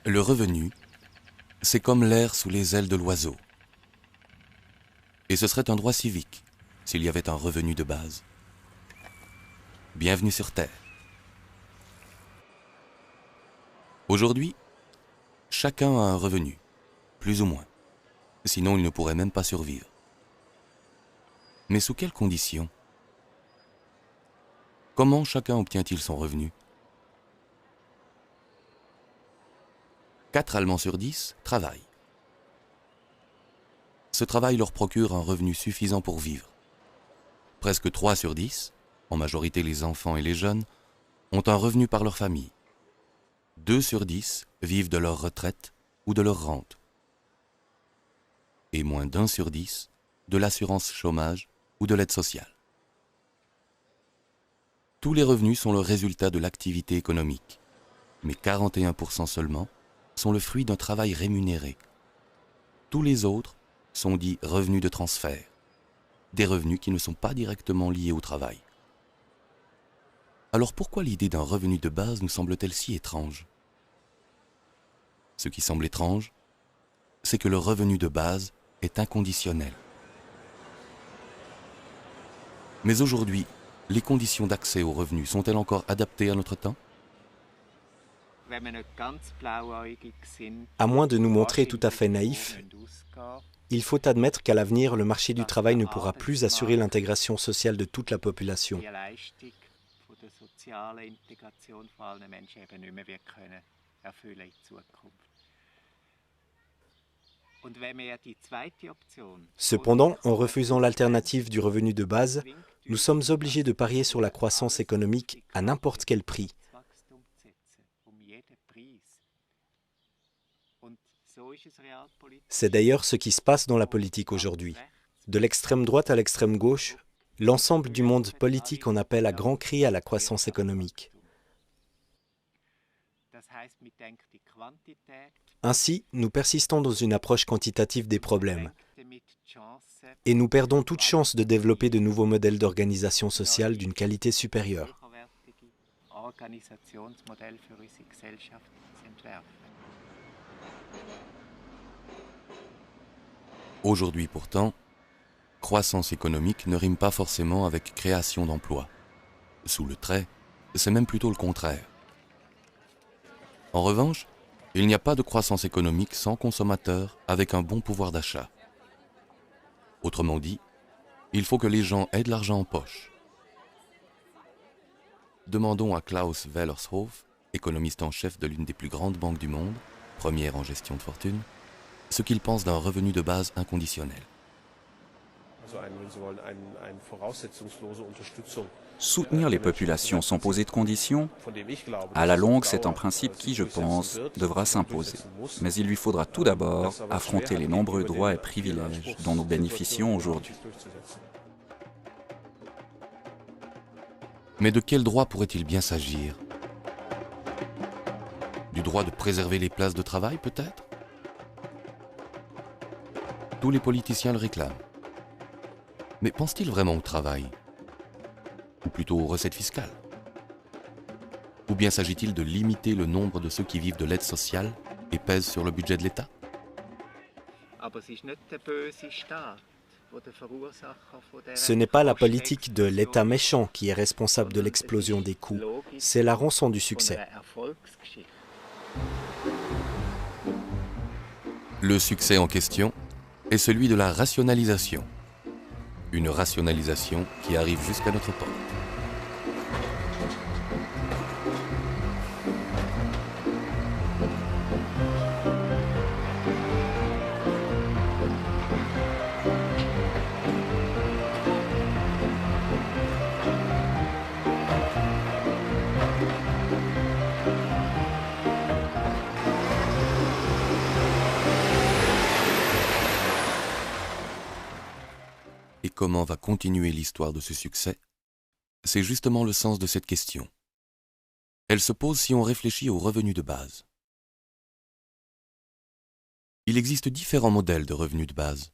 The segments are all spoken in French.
Le revenu, c'est comme l'air sous les ailes de l'oiseau. Et ce serait un droit civique s'il y avait un revenu de base. Bienvenue sur Terre. Aujourd'hui, chacun a un revenu, plus ou moins. Sinon, il ne pourrait même pas survivre. Mais sous quelles conditions? Comment chacun obtient-il son revenu? 4 Allemands sur 10 travaillent. Ce travail leur procure un revenu suffisant pour vivre. Presque 3 sur 10, en majorité les enfants et les jeunes, ont un revenu par leur famille. 2 sur 10 vivent de leur retraite ou de leur rente. Et moins d'1 sur 10 de l'assurance chômage ou de l'aide sociale. Tous les revenus sont le résultat de l'activité économique, mais 41% seulement sont le fruit d'un travail rémunéré. Tous les autres sont dits revenus de transfert, des revenus qui ne sont pas directement liés au travail. Alors pourquoi l'idée d'un revenu de base nous semble-t-elle si étrange? Ce qui semble étrange, c'est que le revenu de base est inconditionnel. Mais aujourd'hui, les conditions d'accès aux revenus sont-elles encore adaptées à notre temps? À moins de nous montrer tout à fait naïfs, il faut admettre qu'à l'avenir, le marché du travail ne pourra plus assurer l'intégration sociale de toute la population. Cependant, en refusant l'alternative du revenu de base, nous sommes obligés de parier sur la croissance économique à n'importe quel prix. C'est d'ailleurs ce qui se passe dans la politique aujourd'hui. De l'extrême droite à l'extrême gauche, l'ensemble du monde politique en appelle à grands cris à la croissance économique. Ainsi, nous persistons dans une approche quantitative des problèmes et nous perdons toute chance de développer de nouveaux modèles d'organisation sociale d'une qualité supérieure. Aujourd'hui pourtant, croissance économique ne rime pas forcément avec création d'emplois. Sous le trait, c'est même plutôt le contraire. En revanche, il n'y a pas de croissance économique sans consommateurs avec un bon pouvoir d'achat. Autrement dit, il faut que les gens aient de l'argent en poche. Demandons à Klaus Wellershof, économiste en chef de l'une des plus grandes banques du monde, première en gestion de fortune, ce qu'il pense d'un revenu de base inconditionnel. Soutenir les populations sans poser de conditions, à la longue, c'est un principe qui, je pense, devra s'imposer. Mais il lui faudra tout d'abord affronter les nombreux droits et privilèges dont nous bénéficions aujourd'hui. Mais de quel droit pourrait-il bien s'agir? Du droit de préserver les places de travail, peut-être? Tous les politiciens le réclament. Mais pense-t-il vraiment au travail? Ou plutôt aux recettes fiscales? Ou bien s'agit-il de limiter le nombre de ceux qui vivent de l'aide sociale et pèsent sur le budget de l'État? Ce n'est pas la politique de l'État méchant qui est responsable de l'explosion des coûts, c'est la rançon du succès. Le succès en question est celui de la rationalisation. Une rationalisation qui arrive jusqu'à notre porte. Et comment va continuer l'histoire de ce succès? C'est justement le sens de cette question. Elle se pose si on réfléchit aux revenus de base. Il existe différents modèles de revenus de base.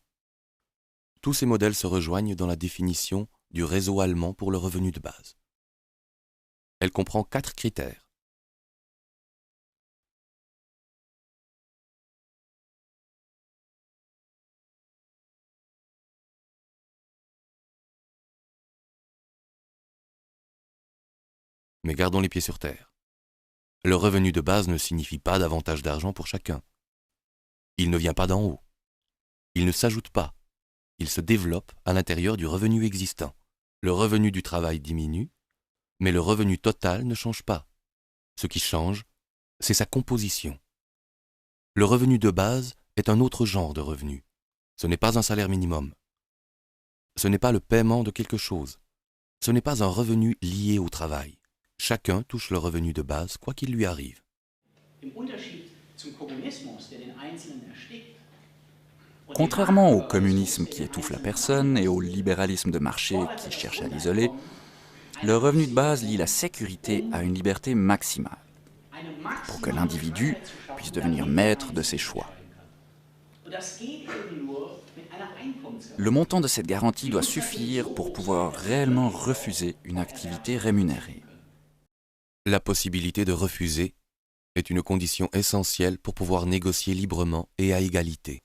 Tous ces modèles se rejoignent dans la définition du réseau allemand pour le revenu de base. Elle comprend 4 critères. Mais gardons les pieds sur terre. Le revenu de base ne signifie pas davantage d'argent pour chacun. Il ne vient pas d'en haut. Il ne s'ajoute pas. Il se développe à l'intérieur du revenu existant. Le revenu du travail diminue, mais le revenu total ne change pas. Ce qui change, c'est sa composition. Le revenu de base est un autre genre de revenu. Ce n'est pas un salaire minimum. Ce n'est pas le paiement de quelque chose. Ce n'est pas un revenu lié au travail. Chacun touche le revenu de base, quoi qu'il lui arrive. Contrairement au communisme qui étouffe la personne et au libéralisme de marché qui cherche à l'isoler, le revenu de base lie la sécurité à une liberté maximale, pour que l'individu puisse devenir maître de ses choix. Le montant de cette garantie doit suffire pour pouvoir réellement refuser une activité rémunérée. La possibilité de refuser est une condition essentielle pour pouvoir négocier librement et à égalité.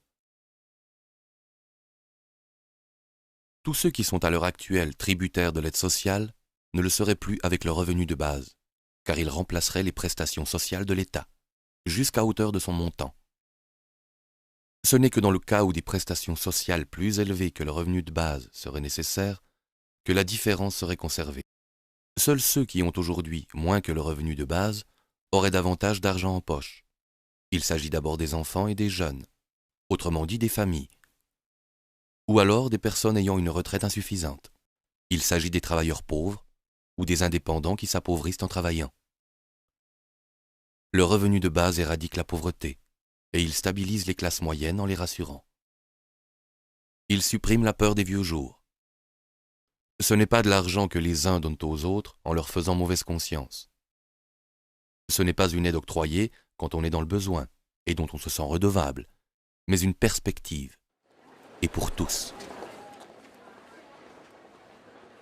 Tous ceux qui sont à l'heure actuelle tributaires de l'aide sociale ne le seraient plus avec le revenu de base, car ils remplaceraient les prestations sociales de l'État, jusqu'à hauteur de son montant. Ce n'est que dans le cas où des prestations sociales plus élevées que le revenu de base seraient nécessaires que la différence serait conservée. Seuls ceux qui ont aujourd'hui moins que le revenu de base auraient davantage d'argent en poche. Il s'agit d'abord des enfants et des jeunes, autrement dit des familles, ou alors des personnes ayant une retraite insuffisante. Il s'agit des travailleurs pauvres ou des indépendants qui s'appauvrissent en travaillant. Le revenu de base éradique la pauvreté et il stabilise les classes moyennes en les rassurant. Il supprime la peur des vieux jours. Ce n'est pas de l'argent que les uns donnent aux autres en leur faisant mauvaise conscience. Ce n'est pas une aide octroyée quand on est dans le besoin et dont on se sent redevable, mais une perspective, et pour tous.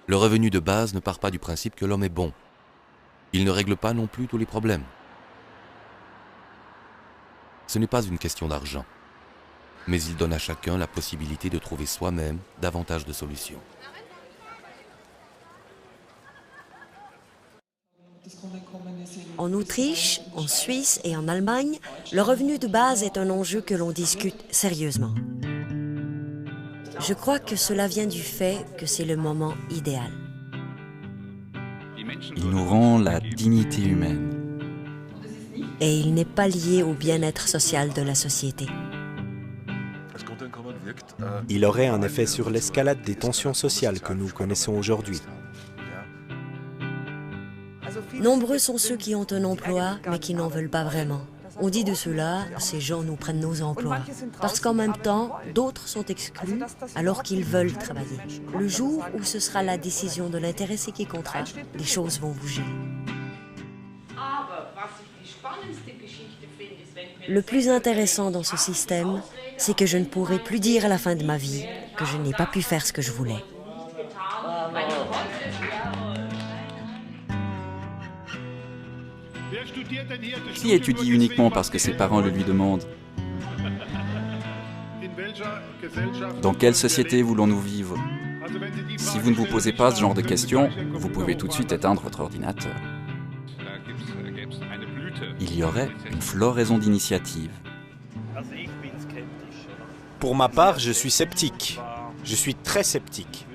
Le revenu de base ne part pas du principe que l'homme est bon. Il ne règle pas non plus tous les problèmes. Ce n'est pas une question d'argent, mais il donne à chacun la possibilité de trouver soi-même davantage de solutions. En Autriche, en Suisse et en Allemagne, le revenu de base est un enjeu que l'on discute sérieusement. Je crois que cela vient du fait que c'est le moment idéal. Il nous rend la dignité humaine. Et il n'est pas lié au bien-être social de la société. Il aurait un effet sur l'escalade des tensions sociales que nous connaissons aujourd'hui. Nombreux sont ceux qui ont un emploi, mais qui n'en veulent pas vraiment. On dit de cela, ces gens nous prennent nos emplois. Parce qu'en même temps, d'autres sont exclus alors qu'ils veulent travailler. Le jour où ce sera la décision de l'intéressé qui comptera, les choses vont bouger. Le plus intéressant dans ce système, c'est que je ne pourrai plus dire à la fin de ma vie que je n'ai pas pu faire ce que je voulais. Qui étudie uniquement parce que ses parents le lui demandent? Dans quelle société voulons-nous vivre? Si vous ne vous posez pas ce genre de questions, vous pouvez tout de suite éteindre votre ordinateur. Il y aurait une floraison d'initiatives. Pour ma part, je suis sceptique. Je suis très sceptique.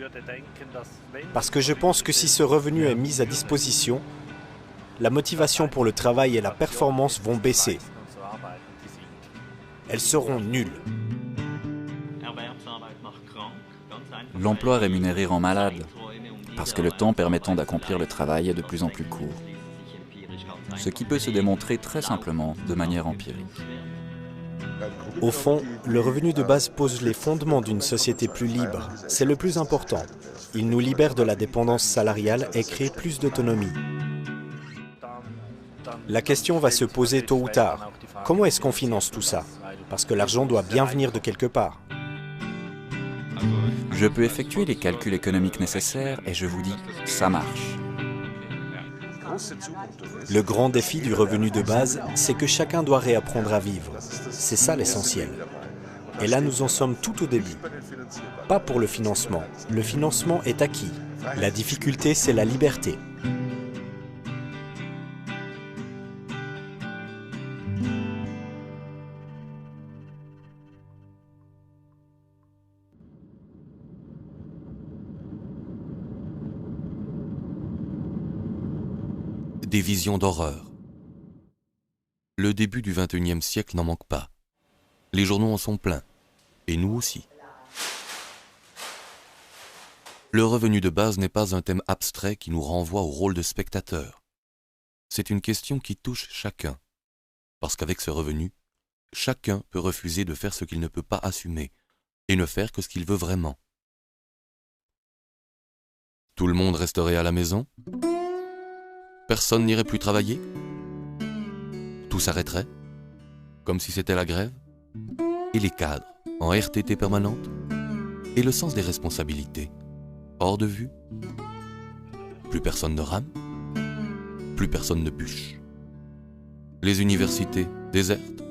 Parce que je pense que si ce revenu est mis à disposition, la motivation pour le travail et la performance vont baisser. Elles seront nulles. L'emploi rémunéré rend malade, parce que le temps permettant d'accomplir le travail est de plus en plus court. Ce qui peut se démontrer très simplement de manière empirique. Au fond, le revenu de base pose les fondements d'une société plus libre. C'est le plus important. Il nous libère de la dépendance salariale et crée plus d'autonomie. La question va se poser tôt ou tard. Comment est-ce qu'on finance tout ça? Parce que l'argent doit bien venir de quelque part. Je peux effectuer les calculs économiques nécessaires et je vous dis, ça marche. Le grand défi du revenu de base, c'est que chacun doit réapprendre à vivre. C'est ça l'essentiel. Et là, nous en sommes tout au début. Pas pour le financement. Le financement est acquis. La difficulté, c'est la liberté. des visions d'horreur. Le début du XXIe siècle n'en manque pas. Les journaux en sont pleins, et nous aussi. Le revenu de base n'est pas un thème abstrait qui nous renvoie au rôle de spectateur. C'est une question qui touche chacun, parce qu'avec ce revenu, chacun peut refuser de faire ce qu'il ne peut pas assumer, et ne faire que ce qu'il veut vraiment. Tout le monde resterait à la maison? Personne n'irait plus travailler? Tout s'arrêterait? Comme si c'était la grève? Et les cadres, en RTT permanente? Et le sens des responsabilités? Hors de vue? Plus personne ne rame? Plus personne ne bûche? Les universités désertes?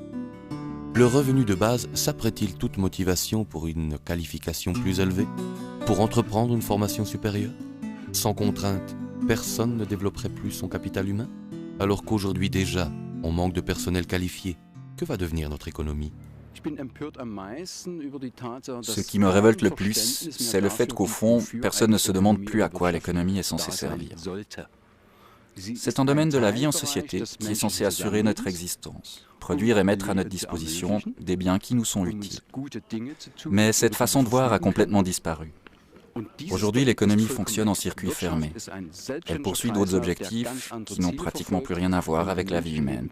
Le revenu de base s'apprête-t-il toute motivation pour une qualification plus élevée? Pour entreprendre une formation supérieure? Sans contrainte, personne ne développerait plus son capital humain? Alors qu'aujourd'hui déjà, on manque de personnel qualifié. Que va devenir notre économie? Ce qui me révolte le plus, c'est le fait qu'au fond, personne ne se demande plus à quoi l'économie est censée servir. C'est un domaine de la vie en société qui est censé assurer notre existence, produire et mettre à notre disposition des biens qui nous sont utiles. Mais cette façon de voir a complètement disparu. Aujourd'hui, l'économie fonctionne en circuit fermé. Elle poursuit d'autres objectifs qui n'ont pratiquement plus rien à voir avec la vie humaine,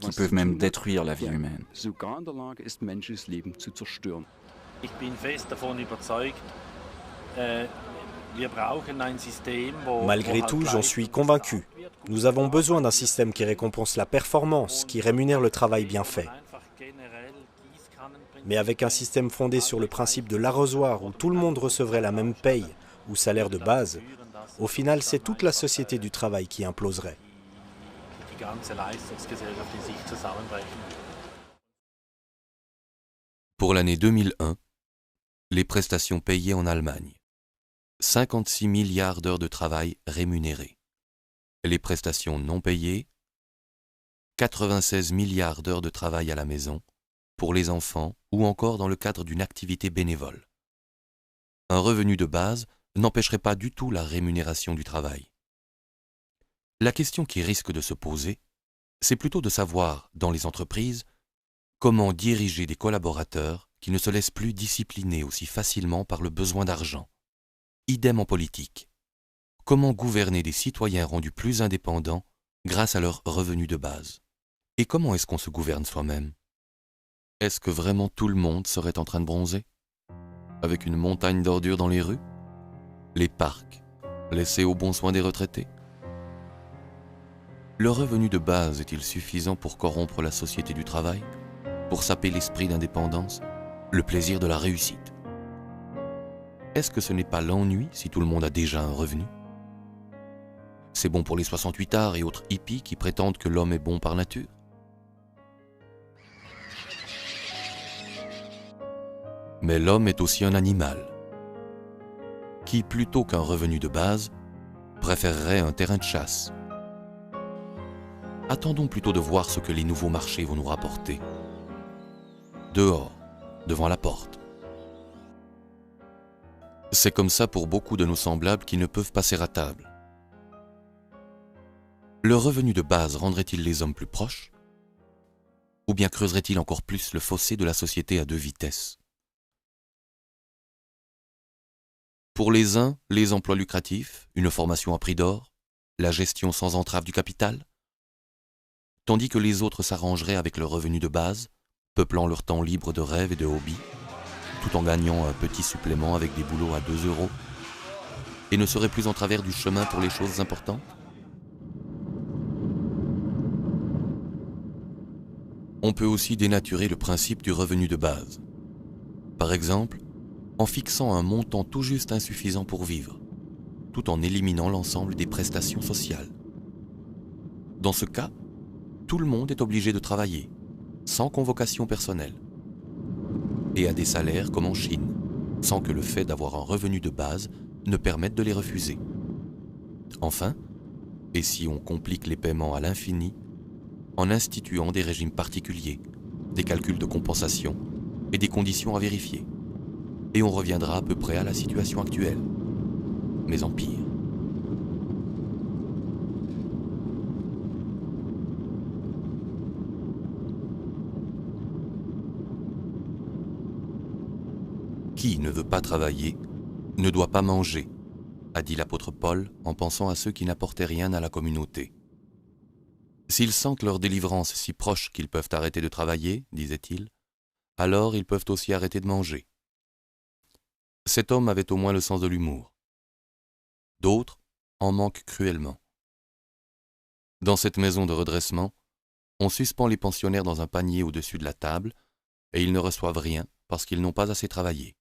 qui peuvent même détruire la vie humaine. Malgré tout, j'en suis convaincu. Nous avons besoin d'un système qui récompense la performance, qui rémunère le travail bien fait. Mais avec un système fondé sur le principe de l'arrosoir où tout le monde recevrait la même paye ou salaire de base, au final, c'est toute la société du travail qui imploserait. Pour l'année 2001, les prestations payées en Allemagne. 56 milliards d'heures de travail rémunérées. Les prestations non payées, 96 milliards d'heures de travail à la maison, pour les enfants ou encore dans le cadre d'une activité bénévole. Un revenu de base n'empêcherait pas du tout la rémunération du travail. La question qui risque de se poser, c'est plutôt de savoir, dans les entreprises, comment diriger des collaborateurs qui ne se laissent plus discipliner aussi facilement par le besoin d'argent. Idem en politique. Comment gouverner des citoyens rendus plus indépendants grâce à leur revenu de base? Et comment est-ce qu'on se gouverne soi-même? Est-ce que vraiment tout le monde serait en train de bronzer? Avec une montagne d'ordures dans les rues? Les parcs, laissés au bon soin des retraités? Le revenu de base est-il suffisant pour corrompre la société du travail? Pour saper l'esprit d'indépendance? Le plaisir de la réussite? Est-ce que ce n'est pas l'ennui si tout le monde a déjà un revenu? C'est bon pour les 68ards et autres hippies qui prétendent que l'homme est bon par nature? Mais l'homme est aussi un animal, qui, plutôt qu'un revenu de base, préférerait un terrain de chasse. Attendons plutôt de voir ce que les nouveaux marchés vont nous rapporter. Dehors, devant la porte. C'est comme ça pour beaucoup de nos semblables qui ne peuvent passer à table. Le revenu de base rendrait-il les hommes plus proches? Ou bien creuserait-il encore plus le fossé de la société à deux vitesses? Pour les uns, les emplois lucratifs, une formation à prix d'or, la gestion sans entrave du capital, tandis que les autres s'arrangeraient avec leur revenu de base, peuplant leur temps libre de rêves et de hobbies, tout en gagnant un petit supplément avec des boulots à 2 €, et ne seraient plus en travers du chemin pour les choses importantes. On peut aussi dénaturer le principe du revenu de base. Par exemple, en fixant un montant tout juste insuffisant pour vivre, tout en éliminant l'ensemble des prestations sociales. Dans ce cas, tout le monde est obligé de travailler, sans convocation personnelle, et à des salaires comme en Chine, sans que le fait d'avoir un revenu de base ne permette de les refuser. Enfin, et si on complique les paiements à l'infini, en instituant des régimes particuliers, des calculs de compensation et des conditions à vérifier. Et on reviendra à peu près à la situation actuelle, mais en pire. Qui ne veut pas travailler ne doit pas manger, a dit l'apôtre Paul en pensant à ceux qui n'apportaient rien à la communauté. S'ils sentent leur délivrance si proche qu'ils peuvent arrêter de travailler, disait-il, alors ils peuvent aussi arrêter de manger. Cet homme avait au moins le sens de l'humour. D'autres en manquent cruellement. Dans cette maison de redressement, on suspend les pensionnaires dans un panier au-dessus de la table et ils ne reçoivent rien parce qu'ils n'ont pas assez travaillé.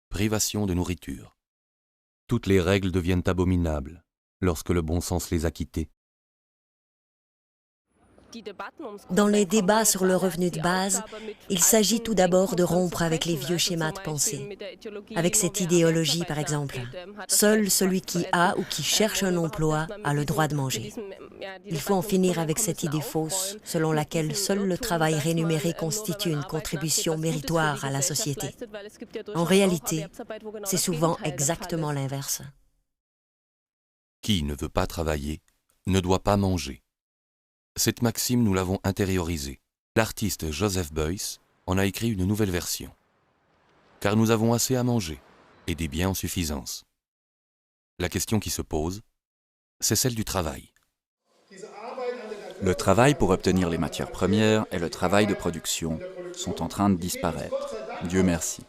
Privation de nourriture. Toutes les règles deviennent abominables lorsque le bon sens les a quittées. Dans les débats sur le revenu de base, il s'agit tout d'abord de rompre avec les vieux schémas de pensée. Avec cette idéologie, par exemple, seul celui qui a ou qui cherche un emploi a le droit de manger. Il faut en finir avec cette idée fausse selon laquelle seul le travail rémunéré constitue une contribution méritoire à la société. En réalité, c'est souvent exactement l'inverse. Qui ne veut pas travailler ne doit pas manger. Cette maxime, nous l'avons intériorisée. L'artiste Joseph Beuys en a écrit une nouvelle version. Car nous avons assez à manger et des biens en suffisance. La question qui se pose, c'est celle du travail. Le travail pour obtenir les matières premières et le travail de production sont en train de disparaître. Dieu merci.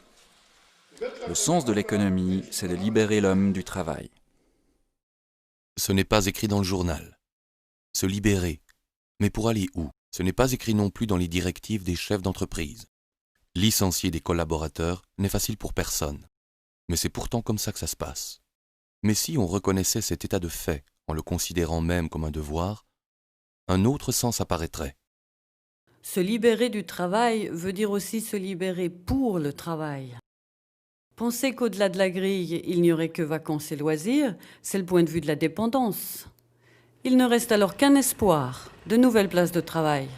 Le sens de l'économie, c'est de libérer l'homme du travail. Ce n'est pas écrit dans le journal. Se libérer. Mais pour aller où? Ce n'est pas écrit non plus dans les directives des chefs d'entreprise. Licencier des collaborateurs n'est facile pour personne. Mais c'est pourtant comme ça que ça se passe. Mais si on reconnaissait cet état de fait en le considérant même comme un devoir, un autre sens apparaîtrait. Se libérer du travail veut dire aussi se libérer pour le travail. Penser qu'au-delà de la grille, il n'y aurait que vacances et loisirs, c'est le point de vue de la dépendance. Il ne reste alors qu'un espoir, de nouvelles places de travail.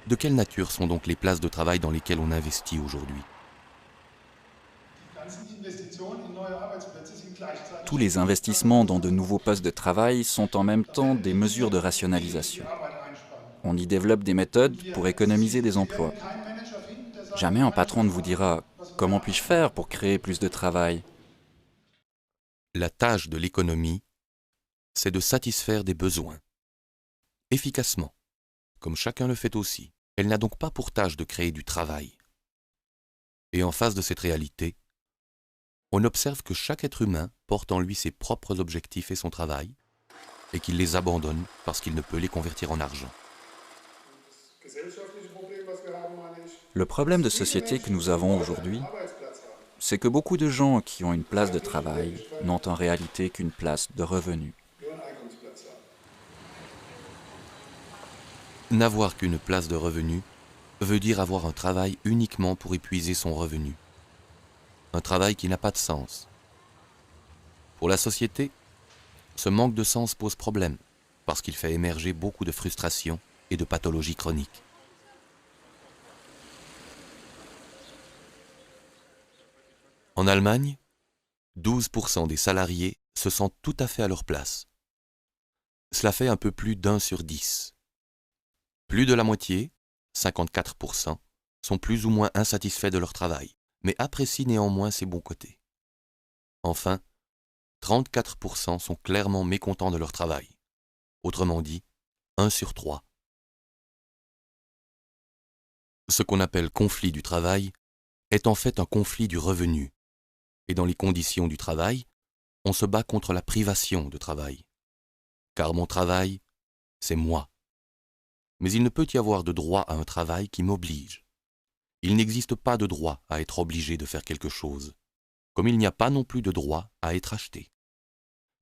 De quelle nature sont donc les places de travail dans lesquelles on investit aujourd'hui? Tous les investissements dans de nouveaux postes de travail sont en même temps des mesures de rationalisation. On y développe des méthodes pour économiser des emplois. Jamais un patron ne vous dira « Comment puis-je faire pour créer plus de travail ?» La tâche de l'économie, c'est de satisfaire des besoins. Efficacement, comme chacun le fait aussi. Elle n'a donc pas pour tâche de créer du travail. Et en face de cette réalité, on observe que chaque être humain porte en lui ses propres objectifs et son travail, et qu'il les abandonne parce qu'il ne peut les convertir en argent. Le problème de société que nous avons aujourd'hui, c'est que beaucoup de gens qui ont une place de travail n'ont en réalité qu'une place de revenu. N'avoir qu'une place de revenu veut dire avoir un travail uniquement pour épuiser son revenu. Un travail qui n'a pas de sens. Pour la société, ce manque de sens pose problème parce qu'il fait émerger beaucoup de frustrations et de pathologies chroniques. En Allemagne, 12% des salariés se sentent tout à fait à leur place. Cela fait un peu plus d'1 sur 10. Plus de la moitié, 54%, sont plus ou moins insatisfaits de leur travail, mais apprécient néanmoins ses bons côtés. Enfin, 34% sont clairement mécontents de leur travail. Autrement dit, 1 sur 3. Ce qu'on appelle conflit du travail est en fait un conflit du revenu. Et dans les conditions du travail, on se bat contre la privation de travail. Car mon travail, c'est moi. Mais il ne peut y avoir de droit à un travail qui m'oblige. Il n'existe pas de droit à être obligé de faire quelque chose, comme il n'y a pas non plus de droit à être acheté.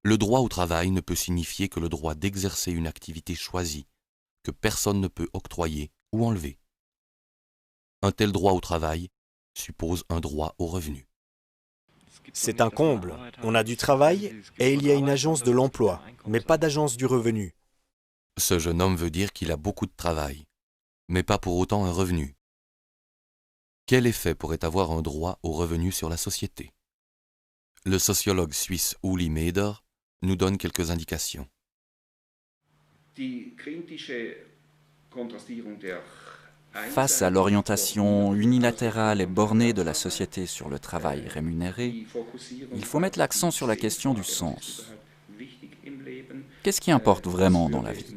Le droit au travail ne peut signifier que le droit d'exercer une activité choisie, que personne ne peut octroyer ou enlever. Un tel droit au travail suppose un droit au revenu. C'est un comble. On a du travail et il y a une agence de l'emploi, mais pas d'agence du revenu. Ce jeune homme veut dire qu'il a beaucoup de travail, mais pas pour autant un revenu. Quel effet pourrait avoir un droit au revenu sur la société? Le sociologue suisse Uli Meder nous donne quelques indications. Face à l'orientation unilatérale et bornée de la société sur le travail rémunéré, il faut mettre l'accent sur la question du sens. Qu'est-ce qui importe vraiment dans la vie?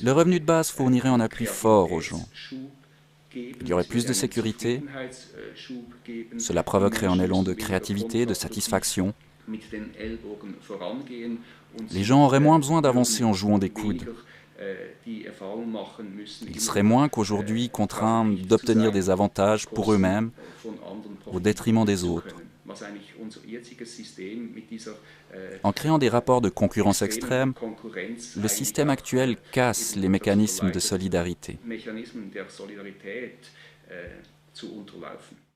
Le revenu de base fournirait un appui fort aux gens. Il y aurait plus de sécurité, cela provoquerait un élan de créativité, de satisfaction. Les gens auraient moins besoin d'avancer en jouant des coudes. Ils seraient moins qu'aujourd'hui contraints d'obtenir des avantages pour eux-mêmes au détriment des autres. En créant des rapports de concurrence extrême, le système actuel casse les mécanismes de solidarité.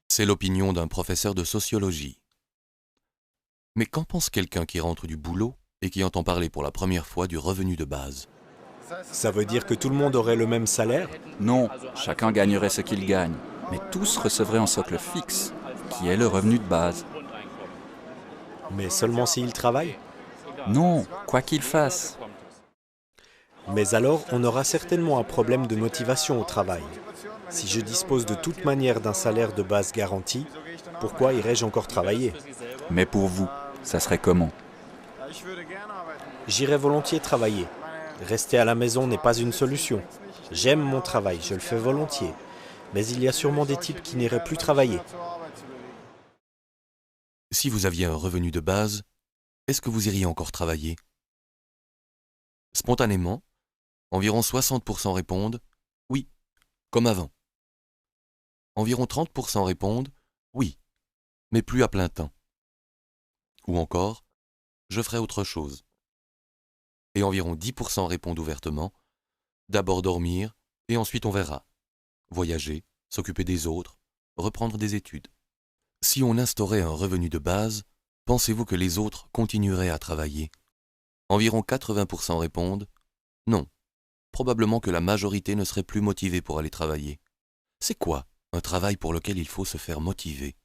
C'est l'opinion d'un professeur de sociologie. Mais qu'en pense quelqu'un qui rentre du boulot et qui entend parler pour la première fois du revenu de base? Ça veut dire que tout le monde aurait le même salaire? Non, chacun gagnerait ce qu'il gagne, mais tous recevraient un socle fixe, qui est le revenu de base. Mais seulement s'ils travaillent? Non, quoi qu'ils fassent. Mais alors, on aura certainement un problème de motivation au travail. Si je dispose de toute manière d'un salaire de base garanti, pourquoi irais-je encore travailler? Mais pour vous, ça serait comment? J'irais volontiers travailler. Rester à la maison n'est pas une solution. J'aime mon travail, je le fais volontiers. Mais il y a sûrement des types qui n'iraient plus travailler. Si vous aviez un revenu de base, est-ce que vous iriez encore travailler? Spontanément, environ 60% répondent « oui », comme avant. Environ 30% répondent « oui », mais plus à plein temps. Ou encore « je ferai autre chose ». Et environ 10% répondent ouvertement « d'abord dormir et ensuite on verra ». Voyager, s'occuper des autres, reprendre des études. Si on instaurait un revenu de base, pensez-vous que les autres continueraient à travailler? Environ 80% répondent « non ». Probablement que la majorité ne serait plus motivée pour aller travailler. C'est quoi un travail pour lequel il faut se faire motiver?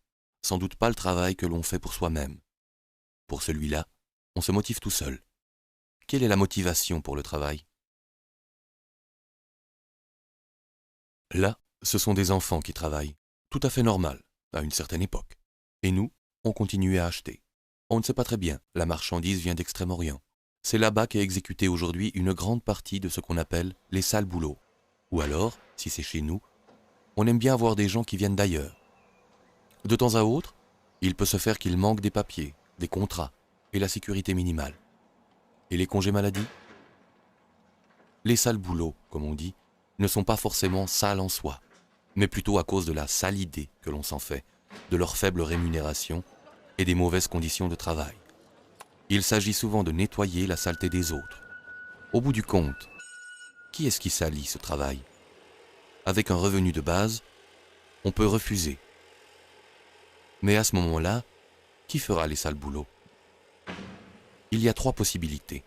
Sans doute pas le travail que l'on fait pour soi-même. Pour celui-là, on se motive tout seul. Quelle est la motivation pour le travail? Là, ce sont des enfants qui travaillent. Tout à fait normal, à une certaine époque. Et nous, on continue à acheter. On ne sait pas très bien, la marchandise vient d'Extrême-Orient. C'est là-bas qu'est exécutée aujourd'hui une grande partie de ce qu'on appelle les sales boulots. Ou alors, si c'est chez nous, on aime bien avoir des gens qui viennent d'ailleurs. De temps à autre, il peut se faire qu'il manque des papiers, des contrats et la sécurité minimale. Et les congés maladie? Les sales boulots, comme on dit, ne sont pas forcément sales en soi, mais plutôt à cause de la sale idée que l'on s'en fait, de leur faible rémunération et des mauvaises conditions de travail. Il s'agit souvent de nettoyer la saleté des autres. Au bout du compte, qui est-ce qui salit ce travail? Avec un revenu de base, on peut refuser. Mais à ce moment-là, qui fera les sales boulots? Il y a 3 possibilités.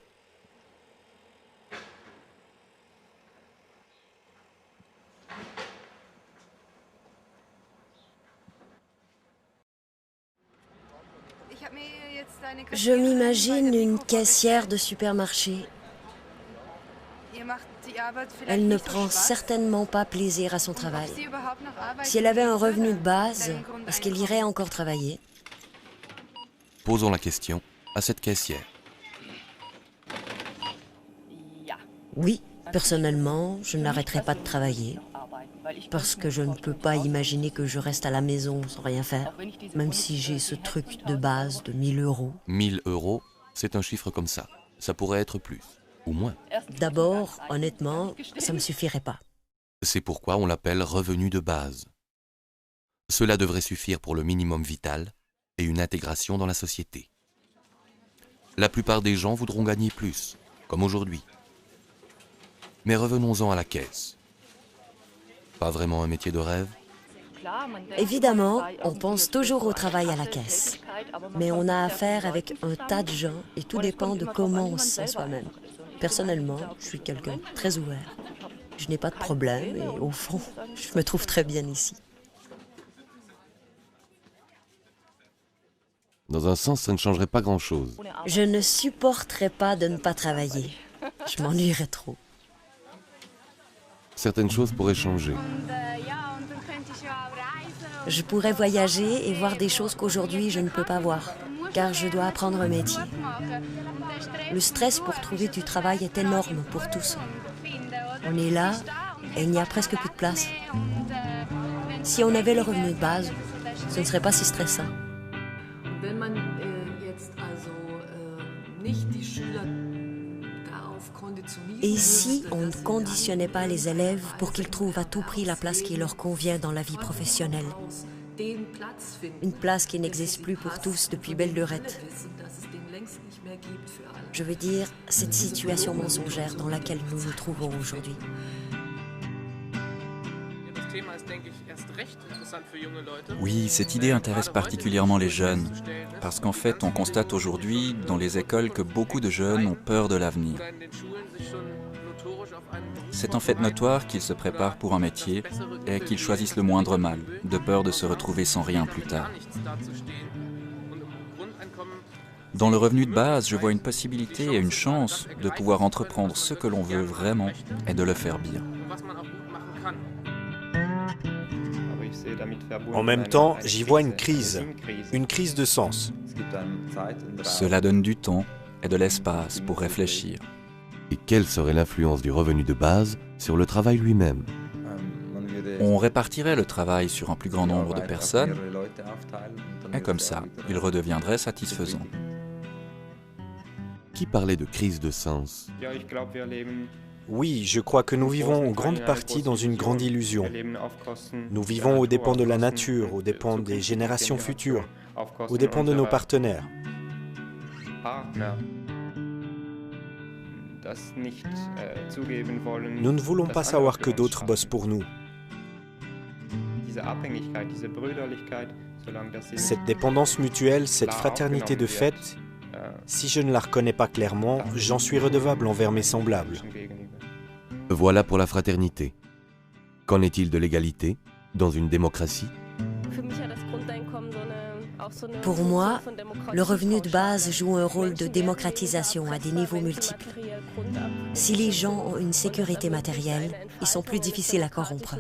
Je m'imagine une caissière de supermarché. Elle ne prend certainement pas plaisir à son travail. Si elle avait un revenu de base, est-ce qu'elle irait encore travailler? Posons la question à cette caissière. Oui, personnellement, je n'arrêterai pas de travailler. Parce que je ne peux pas imaginer que je reste à la maison sans rien faire, même si j'ai ce truc de base de 1 000 €. 1 000 €, c'est un chiffre comme ça. Ça pourrait être plus, ou moins. D'abord, honnêtement, ça ne me suffirait pas. C'est pourquoi on l'appelle revenu de base. Cela devrait suffire pour le minimum vital et une intégration dans la société. La plupart des gens voudront gagner plus, comme aujourd'hui. Mais revenons-en à la caisse. Pas vraiment un métier de rêve? Évidemment, on pense toujours au travail à la caisse. Mais on a affaire avec un tas de gens et tout dépend de comment on se sent soi-même. Personnellement, je suis quelqu'un de très ouvert. Je n'ai pas de problème et au fond, je me trouve très bien ici. Dans un sens, ça ne changerait pas grand-chose. Je ne supporterais pas de ne pas travailler. Je m'ennuierais trop. Certaines choses pourraient changer. Je pourrais voyager et voir des choses qu'aujourd'hui je ne peux pas voir, car je dois apprendre un métier. Le stress pour trouver du travail est énorme pour tous. On est là et il n'y a presque plus de place. Si on avait le revenu de base, ce ne serait pas si stressant. Et si on ne conditionnait pas les élèves pour qu'ils trouvent à tout prix la place qui leur convient dans la vie professionnelle? Une place qui n'existe plus pour tous depuis belle lurette. Je veux dire, cette situation mensongère dans laquelle nous nous trouvons aujourd'hui. Oui, cette idée intéresse particulièrement les jeunes, parce qu'en fait, on constate aujourd'hui dans les écoles que beaucoup de jeunes ont peur de l'avenir. C'est en fait notoire qu'ils se préparent pour un métier et qu'ils choisissent le moindre mal, de peur de se retrouver sans rien plus tard. Dans le revenu de base, je vois une possibilité et une chance de pouvoir entreprendre ce que l'on veut vraiment et de le faire bien. En même temps, j'y vois une crise de sens. Cela donne du temps et de l'espace pour réfléchir. Et quelle serait l'influence du revenu de base sur le travail lui-même? On répartirait le travail sur un plus grand nombre de personnes et comme ça, il redeviendrait satisfaisant. Qui parlait de crise de sens? Oui, je crois que nous vivons en grande partie dans une grande illusion. Nous vivons aux dépens de la nature, aux dépens des générations futures, aux dépens de nos partenaires. Nous ne voulons pas savoir que d'autres bossent pour nous. Cette dépendance mutuelle, cette fraternité de fait, si je ne la reconnais pas clairement, j'en suis redevable envers mes semblables. Voilà pour la fraternité. Qu'en est-il de l'égalité dans une démocratie? Pour moi, le revenu de base joue un rôle de démocratisation à des niveaux multiples. Si les gens ont une sécurité matérielle, ils sont plus difficiles à corrompre.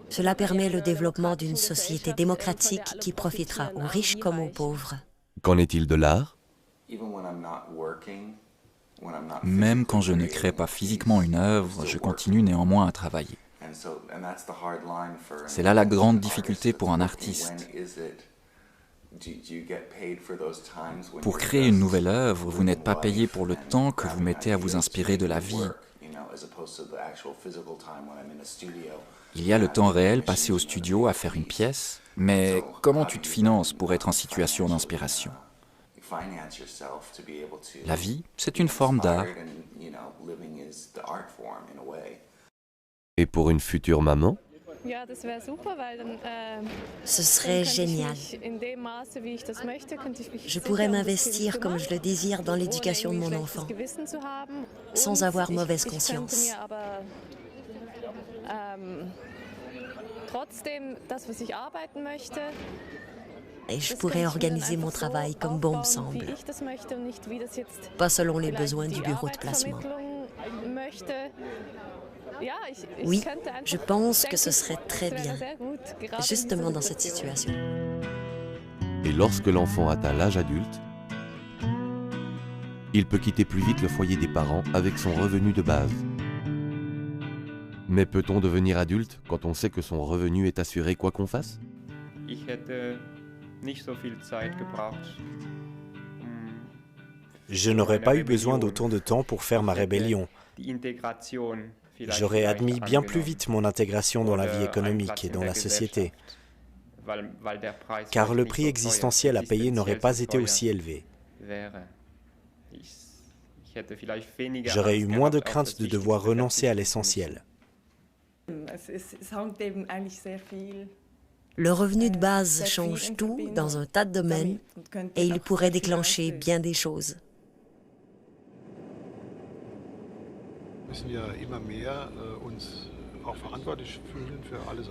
Cela permet le développement d'une société démocratique qui profitera aux riches comme aux pauvres. Qu'en est-il de l'art? Même quand je ne crée pas physiquement une œuvre, je continue néanmoins à travailler. C'est là la grande difficulté pour un artiste. Pour créer une nouvelle œuvre, vous n'êtes pas payé pour le temps que vous mettez à vous inspirer de la vie. Il y a le temps réel passé au studio à faire une pièce, mais comment tu te finances pour être en situation d'inspiration? La vie, c'est une forme d'art. Et pour une future maman? Ce serait génial. Je pourrais m'investir comme je le désire dans l'éducation de mon enfant, sans avoir mauvaise conscience. Et je pourrais organiser mon travail comme bon me semble, pas selon les besoins du bureau de placement. Oui, je pense que ce serait très bien, justement dans cette situation. Et lorsque l'enfant atteint l'âge adulte, il peut quitter plus vite le foyer des parents avec son revenu de base. Mais peut-on devenir adulte quand on sait que son revenu est assuré quoi qu'on fasse? Je n'aurais pas eu besoin d'autant de temps pour faire ma rébellion. J'aurais admis bien plus vite mon intégration dans la vie économique et dans la société, car le prix existentiel à payer n'aurait pas été aussi élevé. J'aurais eu moins de crainte de devoir renoncer à l'essentiel. Le revenu de base change tout dans un tas de domaines et il pourrait déclencher bien des choses.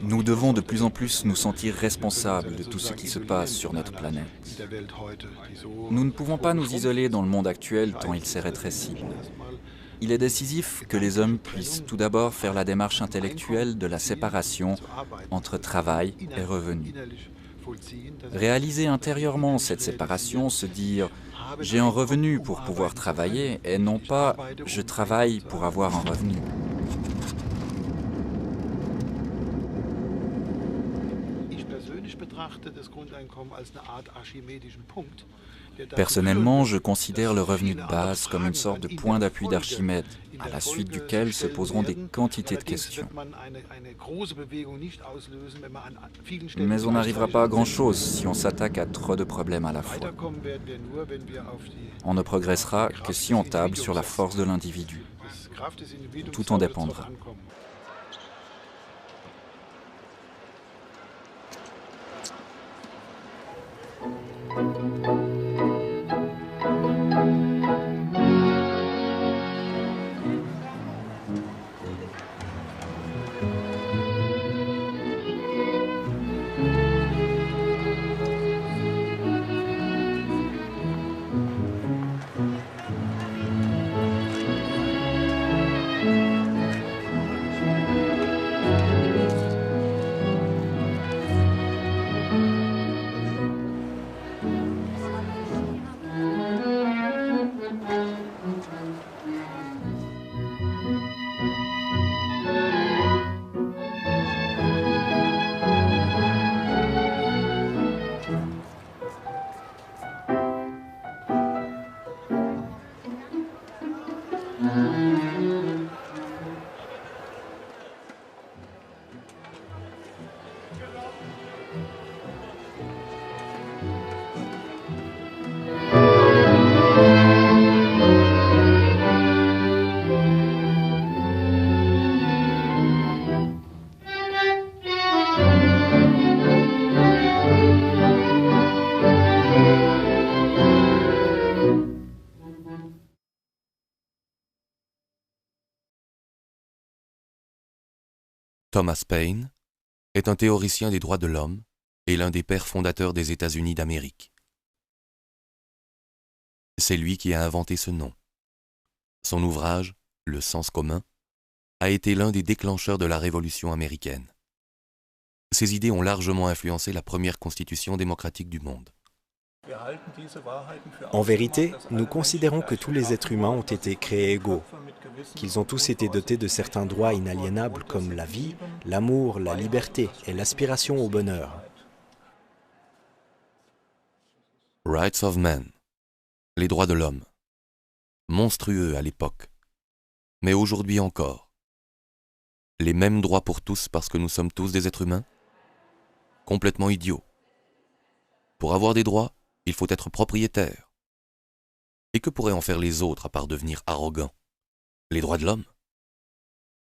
Nous devons de plus en plus nous sentir responsables de tout ce qui se passe sur notre planète. Nous ne pouvons pas nous isoler dans le monde actuel tant il s'est rétréci. Il est décisif que les hommes puissent tout d'abord faire la démarche intellectuelle de la séparation entre travail et revenu. Réaliser intérieurement cette séparation, se dire « j'ai un revenu pour pouvoir travailler » et non pas « je travaille pour avoir un revenu ». Personnellement, je considère le revenu de base comme une sorte de point d'appui d'Archimède, à la suite duquel se poseront des quantités de questions. Mais on n'arrivera pas à grand-chose si on s'attaque à trop de problèmes à la fois. On ne progressera que si on table sur la force de l'individu. Tout en dépendra. Thomas Paine est un théoricien des droits de l'homme et l'un des pères fondateurs des États-Unis d'Amérique. C'est lui qui a inventé ce nom. Son ouvrage, Le sens commun, a été l'un des déclencheurs de la Révolution américaine. Ses idées ont largement influencé la première constitution démocratique du monde. En vérité, nous considérons que tous les êtres humains ont été créés égaux, qu'ils ont tous été dotés de certains droits inaliénables comme la vie, l'amour, la liberté et l'aspiration au bonheur. Rights of Man, les droits de l'homme. Monstrueux à l'époque, mais aujourd'hui encore. Les mêmes droits pour tous parce que nous sommes tous des êtres humains? Complètement idiot. Pour avoir des droits, il faut être propriétaire. Et que pourraient en faire les autres à part devenir arrogants? Les droits de l'homme?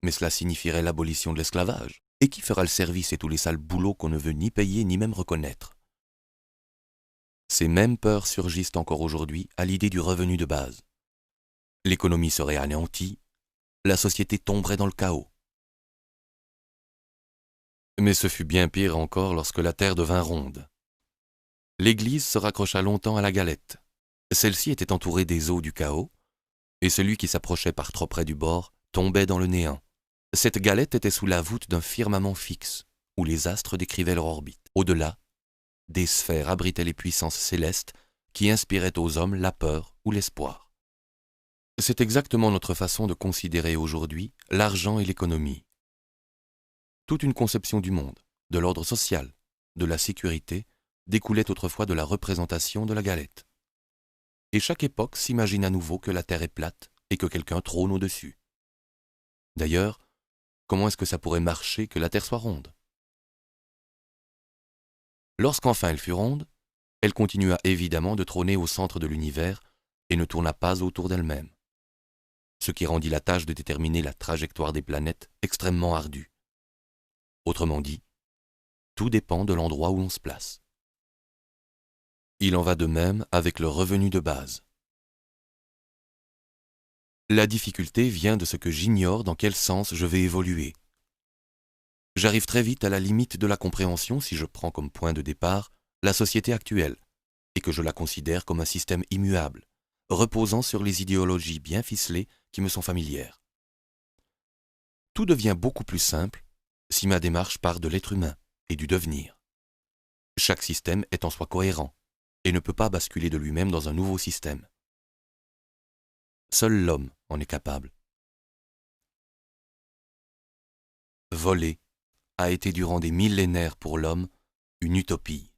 Mais cela signifierait l'abolition de l'esclavage. Et qui fera le service et tous les sales boulots qu'on ne veut ni payer ni même reconnaître? Ces mêmes peurs surgissent encore aujourd'hui à l'idée du revenu de base. L'économie serait anéantie, la société tomberait dans le chaos. Mais ce fut bien pire encore lorsque la terre devint ronde. L'Église se raccrocha longtemps à la galette. Celle-ci était entourée des eaux du chaos, et celui qui s'approchait par trop près du bord tombait dans le néant. Cette galette était sous la voûte d'un firmament fixe, où les astres décrivaient leur orbite. Au-delà, des sphères abritaient les puissances célestes qui inspiraient aux hommes la peur ou l'espoir. C'est exactement notre façon de considérer aujourd'hui l'argent et l'économie. Toute une conception du monde, de l'ordre social, de la sécurité, découlait autrefois de la représentation de la galette. Et chaque époque s'imagine à nouveau que la terre est plate et que quelqu'un trône au-dessus. D'ailleurs, comment est-ce que ça pourrait marcher que la terre soit ronde? Lorsqu'enfin elle fut ronde, elle continua évidemment de trôner au centre de l'univers et ne tourna pas autour d'elle-même, ce qui rendit la tâche de déterminer la trajectoire des planètes extrêmement ardue. Autrement dit, tout dépend de l'endroit où l'on se place. Il en va de même avec le revenu de base. La difficulté vient de ce que j'ignore dans quel sens je vais évoluer. J'arrive très vite à la limite de la compréhension si je prends comme point de départ la société actuelle et que je la considère comme un système immuable, reposant sur les idéologies bien ficelées qui me sont familières. Tout devient beaucoup plus simple si ma démarche part de l'être humain et du devenir. Chaque système est en soi cohérent et ne peut pas basculer de lui-même dans un nouveau système. Seul l'homme en est capable. Voler a été durant des millénaires pour l'homme une utopie,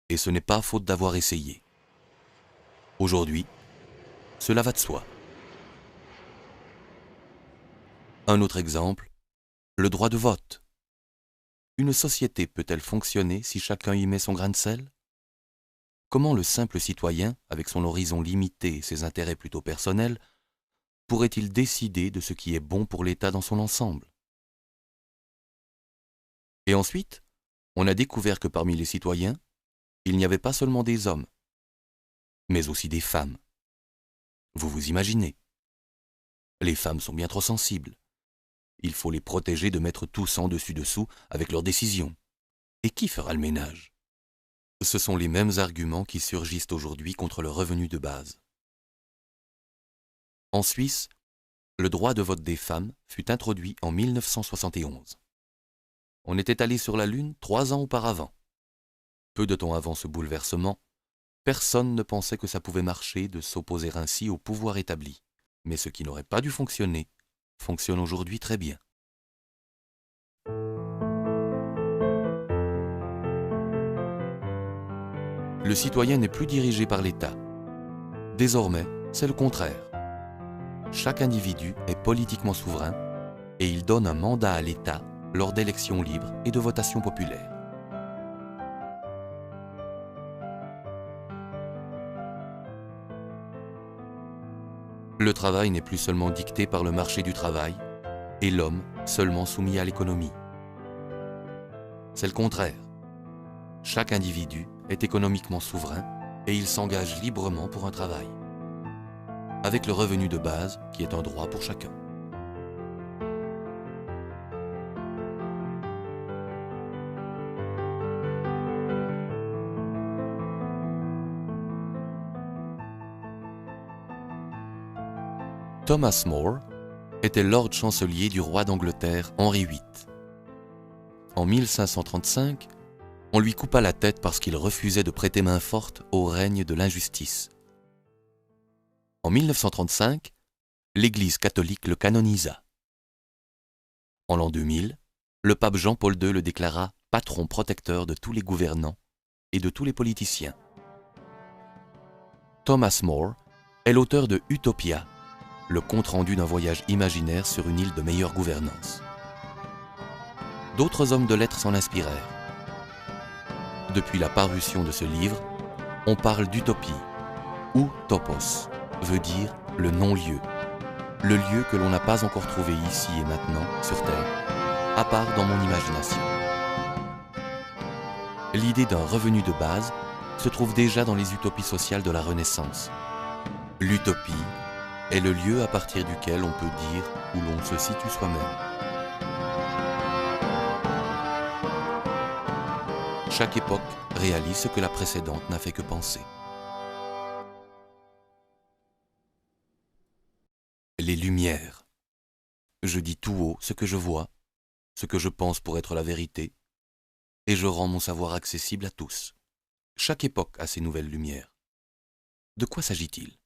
et ce n'est pas faute d'avoir essayé. Aujourd'hui, cela va de soi. Un autre exemple, le droit de vote. Une société peut-elle fonctionner si chacun y met son grain de sel ? Comment le simple citoyen, avec son horizon limité et ses intérêts plutôt personnels, pourrait-il décider de ce qui est bon pour l'État dans son ensemble ? Et ensuite, on a découvert que parmi les citoyens, il n'y avait pas seulement des hommes, mais aussi des femmes. Vous vous imaginez ? Les femmes sont bien trop sensibles. Il faut les protéger de mettre tout en dessus-dessous avec leurs décisions. Et qui fera le ménage ? Ce sont les mêmes arguments qui surgissent aujourd'hui contre le revenu de base. En Suisse, le droit de vote des femmes fut introduit en 1971. On était allé sur la Lune 3 ans auparavant. Peu de temps avant ce bouleversement, personne ne pensait que ça pouvait marcher de s'opposer ainsi au pouvoir établi. Mais ce qui n'aurait pas dû fonctionner, fonctionne aujourd'hui très bien. Le citoyen n'est plus dirigé par l'État. Désormais, c'est le contraire. Chaque individu est politiquement souverain et il donne un mandat à l'État lors d'élections libres et de votations populaires. Le travail n'est plus seulement dicté par le marché du travail et l'homme seulement soumis à l'économie. C'est le contraire. Chaque individu est économiquement souverain et il s'engage librement pour un travail, avec le revenu de base qui est un droit pour chacun. Thomas More était Lord chancelier du roi d'Angleterre Henri VIII. En 1535, on lui coupa la tête parce qu'il refusait de prêter main forte au règne de l'injustice. En 1935, l'Église catholique le canonisa. En l'an 2000, le pape Jean-Paul II le déclara patron protecteur de tous les gouvernants et de tous les politiciens. Thomas More est l'auteur de Utopia, le compte-rendu d'un voyage imaginaire sur une île de meilleure gouvernance. D'autres hommes de lettres s'en inspirèrent. Depuis la parution de ce livre, on parle d'utopie, ou topos, veut dire le non-lieu, le lieu que l'on n'a pas encore trouvé ici et maintenant sur Terre, à part dans mon imagination. L'idée d'un revenu de base se trouve déjà dans les utopies sociales de la Renaissance. L'utopie est le lieu à partir duquel on peut dire où l'on se situe soi-même. Chaque époque réalise ce que la précédente n'a fait que penser. Les Lumières. Je dis tout haut ce que je vois, ce que je pense pour être la vérité, et je rends mon savoir accessible à tous. Chaque époque a ses nouvelles lumières. De quoi s'agit-il ?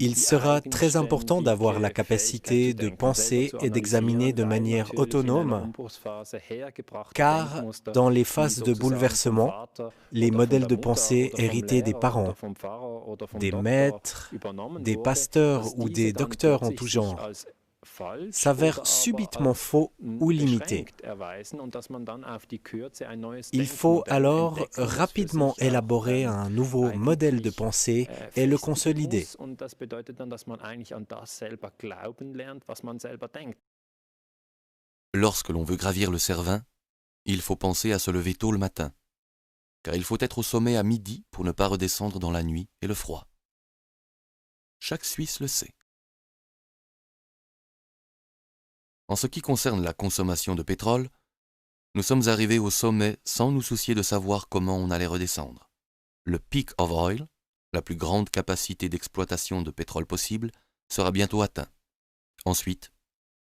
Il sera très important d'avoir la capacité de penser et d'examiner de manière autonome, car dans les phases de bouleversement, les modèles de pensée hérités des parents, des maîtres, des pasteurs ou des docteurs en tout genre, s'avèrent subitement faux ou limités. Il faut alors rapidement élaborer un nouveau modèle de pensée et le consolider. Lorsque l'on veut gravir le Cervin, il faut penser à se lever tôt le matin, car il faut être au sommet à midi pour ne pas redescendre dans la nuit et le froid. Chaque Suisse le sait. En ce qui concerne la consommation de pétrole, nous sommes arrivés au sommet sans nous soucier de savoir comment on allait redescendre. Le peak of oil, la plus grande capacité d'exploitation de pétrole possible, sera bientôt atteint. Ensuite,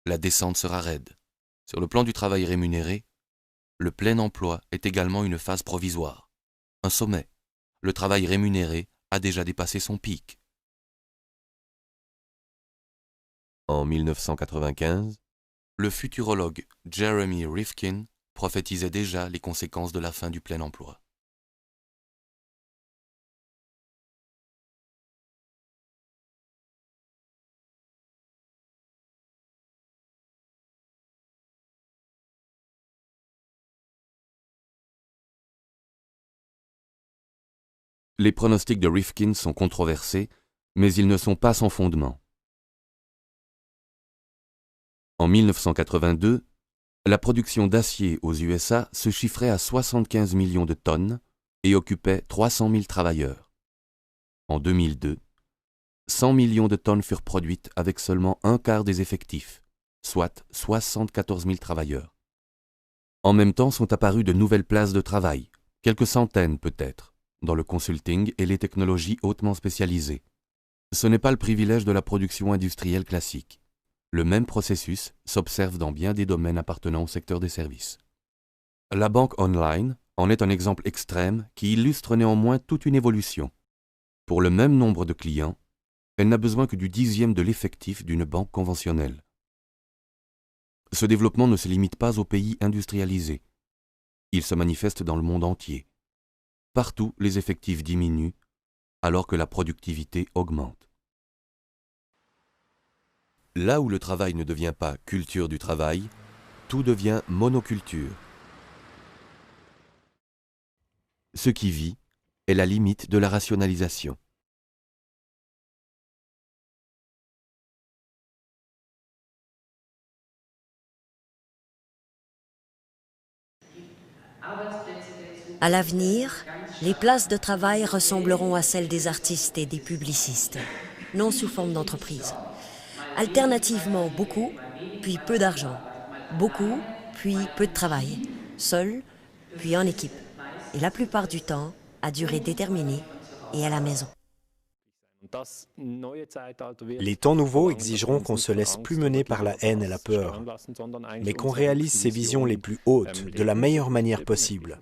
la descente sera raide. Sur le plan du travail rémunéré, le plein emploi est également une phase provisoire. Un sommet. Le travail rémunéré a déjà dépassé son pic. En 1995, le futurologue Jeremy Rifkin prophétisait déjà les conséquences de la fin du plein emploi. Les pronostics de Rifkin sont controversés, mais ils ne sont pas sans fondement. En 1982, la production d'acier aux USA se chiffrait à 75 millions de tonnes et occupait 300 000 travailleurs. En 2002, 100 millions de tonnes furent produites avec seulement un quart des effectifs, soit 74 000 travailleurs. En même temps sont apparues de nouvelles places de travail, quelques centaines peut-être, dans le consulting et les technologies hautement spécialisées. Ce n'est pas le privilège de la production industrielle classique. Le même processus s'observe dans bien des domaines appartenant au secteur des services. La banque online en est un exemple extrême qui illustre néanmoins toute une évolution. Pour le même nombre de clients, elle n'a besoin que du 10e de l'effectif d'une banque conventionnelle. Ce développement ne se limite pas aux pays industrialisés. Il se manifeste dans le monde entier. Partout, les effectifs diminuent, alors que la productivité augmente. Là où le travail ne devient pas culture du travail, tout devient monoculture. Ce qui vit est la limite de la rationalisation. À l'avenir, les places de travail ressembleront à celles des artistes et des publicistes, non sous forme d'entreprise. Alternativement, beaucoup, puis peu d'argent. Beaucoup, puis peu de travail. Seul, puis en équipe. Et la plupart du temps, à durée déterminée et à la maison. Les temps nouveaux exigeront qu'on se laisse plus mener par la haine et la peur, mais qu'on réalise ses visions les plus hautes de la meilleure manière possible.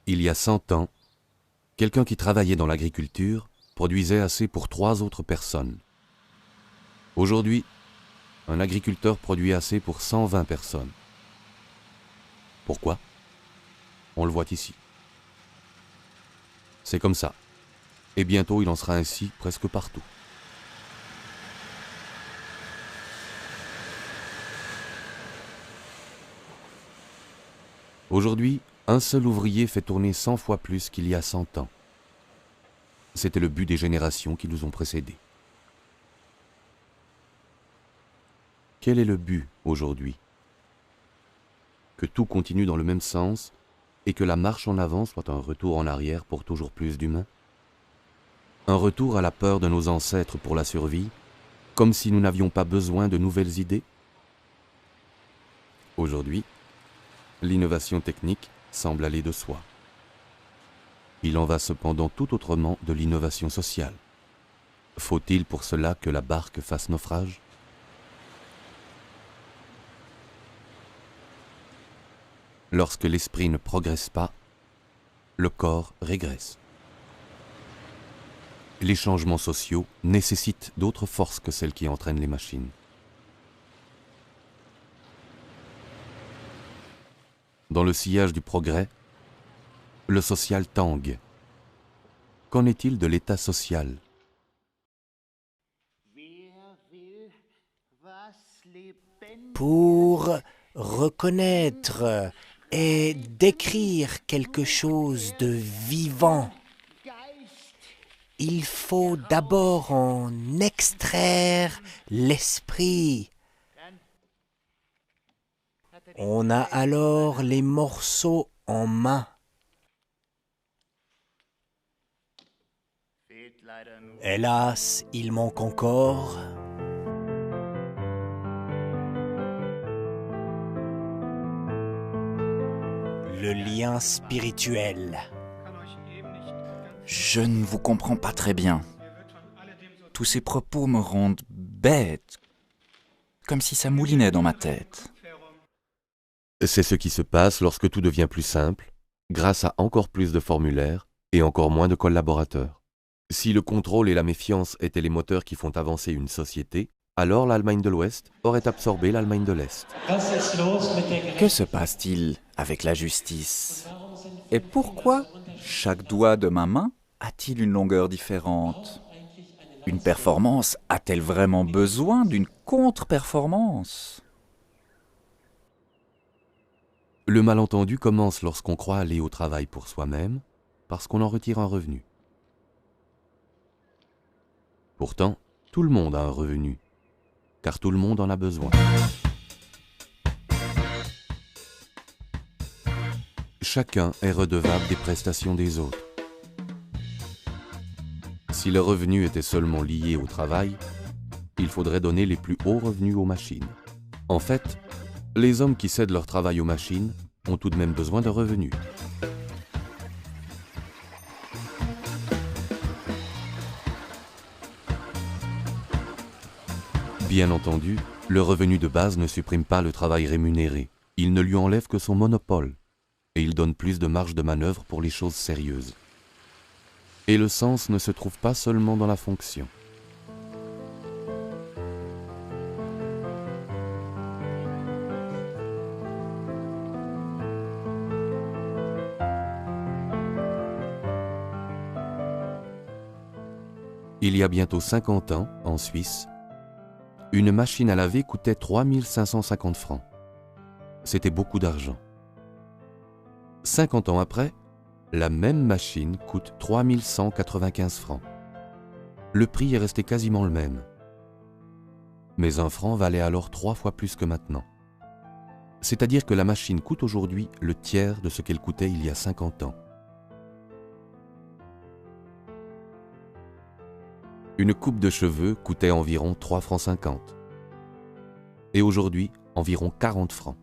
Il y a 100 ans, quelqu'un qui travaillait dans l'agriculture produisait assez pour 3 autres personnes. Aujourd'hui, un agriculteur produit assez pour 120 personnes. Pourquoi? On le voit ici. C'est comme ça. Et bientôt, il en sera ainsi presque partout. Aujourd'hui, un seul ouvrier fait tourner 100 fois plus qu'il y a 100 ans. C'était le but des générations qui nous ont précédés. Quel est le but aujourd'hui? Que tout continue dans le même sens et que la marche en avant soit un retour en arrière pour toujours plus d'humains? Un retour à la peur de nos ancêtres pour la survie, comme si nous n'avions pas besoin de nouvelles idées? Aujourd'hui, l'innovation technique semble aller de soi. Il en va cependant tout autrement de l'innovation sociale. Faut-il pour cela que la barque fasse naufrage? Lorsque l'esprit ne progresse pas, le corps régresse. Les changements sociaux nécessitent d'autres forces que celles qui entraînent les machines. Dans le sillage du progrès, le social tangue. Qu'en est-il de l'état social? Pour reconnaître et décrire quelque chose de vivant, il faut d'abord en extraire l'esprit. On a alors les morceaux en main. Hélas, il manque encore le lien spirituel. Je ne vous comprends pas très bien. Tous ces propos me rendent bête, comme si ça moulinait dans ma tête. C'est ce qui se passe lorsque tout devient plus simple, grâce à encore plus de formulaires et encore moins de collaborateurs. Si le contrôle et la méfiance étaient les moteurs qui font avancer une société, alors l'Allemagne de l'Ouest aurait absorbé l'Allemagne de l'Est. Que se passe-t-il avec la justice? Et pourquoi chaque doigt de ma main a-t-il une longueur différente? Une performance a-t-elle vraiment besoin d'une contre-performance? Le malentendu commence lorsqu'on croit aller au travail pour soi-même, parce qu'on en retire un revenu. Pourtant, tout le monde a un revenu, car tout le monde en a besoin. Chacun est redevable des prestations des autres. Si le revenu était seulement lié au travail, il faudrait donner les plus hauts revenus aux machines. En fait, les hommes qui cèdent leur travail aux machines ont tout de même besoin de revenus. Bien entendu, le revenu de base ne supprime pas le travail rémunéré. Il ne lui enlève que son monopole et il donne plus de marge de manœuvre pour les choses sérieuses. Et le sens ne se trouve pas seulement dans la fonction. Il y a bientôt 50 ans, en Suisse, une machine à laver coûtait 3 550 francs. C'était beaucoup d'argent. 50 ans après, la même machine coûte 3 195 francs. Le prix est resté quasiment le même. Mais un franc valait alors 3 fois plus que maintenant. C'est-à-dire que la machine coûte aujourd'hui le tiers de ce qu'elle coûtait il y a 50 ans. Une coupe de cheveux coûtait environ 3 francs 50. Et aujourd'hui, environ 40 francs.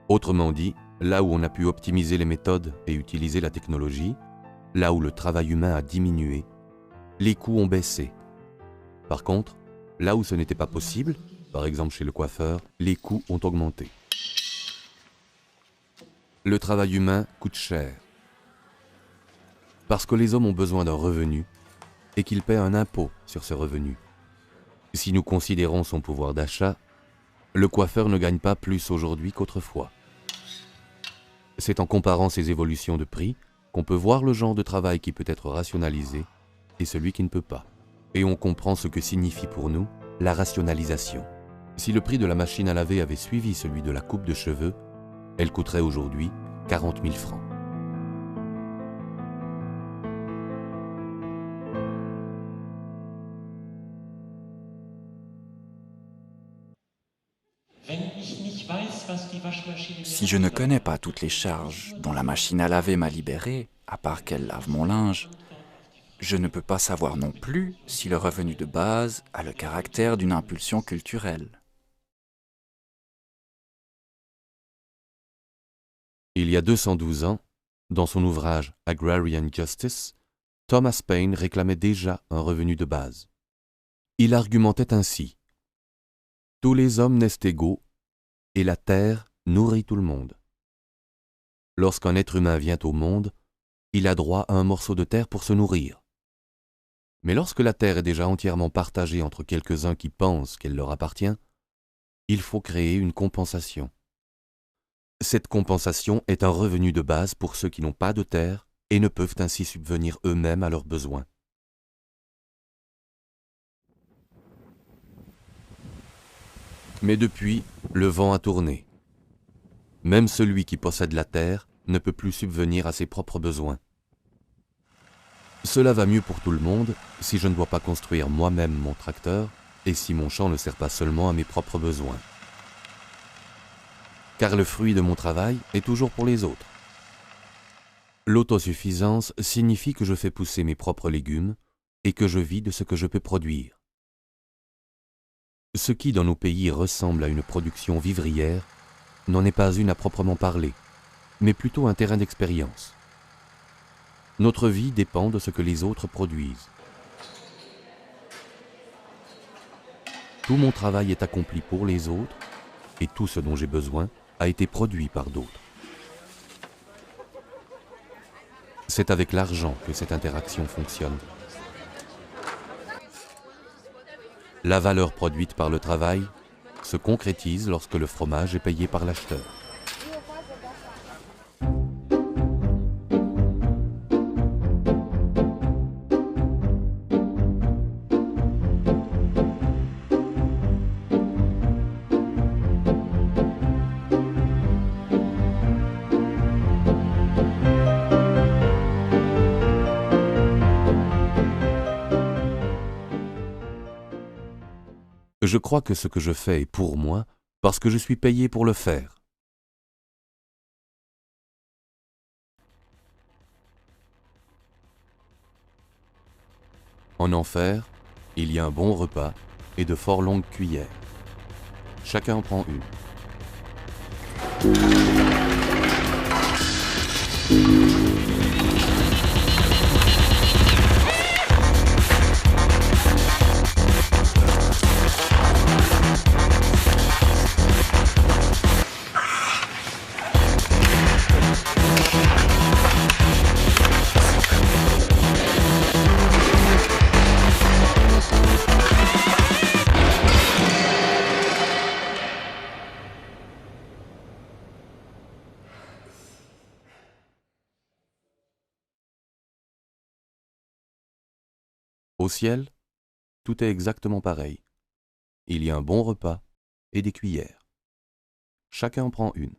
Autrement dit, là où on a pu optimiser les méthodes et utiliser la technologie, là où le travail humain a diminué, les coûts ont baissé. Par contre, là où ce n'était pas possible, par exemple chez le coiffeur, les coûts ont augmenté. Le travail humain coûte cher. Parce que les hommes ont besoin d'un revenu et qu'ils paient un impôt sur ce revenu. Si nous considérons son pouvoir d'achat, le coiffeur ne gagne pas plus aujourd'hui qu'autrefois. C'est en comparant ces évolutions de prix qu'on peut voir le genre de travail qui peut être rationalisé et celui qui ne peut pas. Et on comprend ce que signifie pour nous la rationalisation. Si le prix de la machine à laver avait suivi celui de la coupe de cheveux, elle coûterait aujourd'hui 40 000 francs. Si je ne connais pas toutes les charges dont la machine à laver m'a libéré, à part qu'elle lave mon linge, je ne peux pas savoir non plus si le revenu de base a le caractère d'une impulsion culturelle. Il y a 212 ans, dans son ouvrage Agrarian Justice, Thomas Paine réclamait déjà un revenu de base. Il argumentait ainsi: « Tous les hommes naissent égaux et la terre nourrit tout le monde. Lorsqu'un être humain vient au monde, il a droit à un morceau de terre pour se nourrir. Mais lorsque la terre est déjà entièrement partagée entre quelques-uns qui pensent qu'elle leur appartient, il faut créer une compensation. Cette compensation est un revenu de base pour ceux qui n'ont pas de terre et ne peuvent ainsi subvenir eux-mêmes à leurs besoins. » Mais depuis, le vent a tourné. Même celui qui possède la terre ne peut plus subvenir à ses propres besoins. Cela va mieux pour tout le monde si je ne dois pas construire moi-même mon tracteur et si mon champ ne sert pas seulement à mes propres besoins. Car le fruit de mon travail est toujours pour les autres. L'autosuffisance signifie que je fais pousser mes propres légumes et que je vis de ce que je peux produire. Ce qui, dans nos pays, ressemble à une production vivrière, n'en est pas une à proprement parler, mais plutôt un terrain d'expérience. Notre vie dépend de ce que les autres produisent. Tout mon travail est accompli pour les autres et tout ce dont j'ai besoin a été produit par d'autres. C'est avec l'argent que cette interaction fonctionne. La valeur produite par le travail se concrétise lorsque le fromage est payé par l'acheteur. Je crois que ce que je fais est pour moi parce que je suis payé pour le faire. En enfer, il y a un bon repas et de fort longues cuillères. Chacun en prend une. Au ciel, tout est exactement pareil. Il y a un bon repas et des cuillères. Chacun en prend une.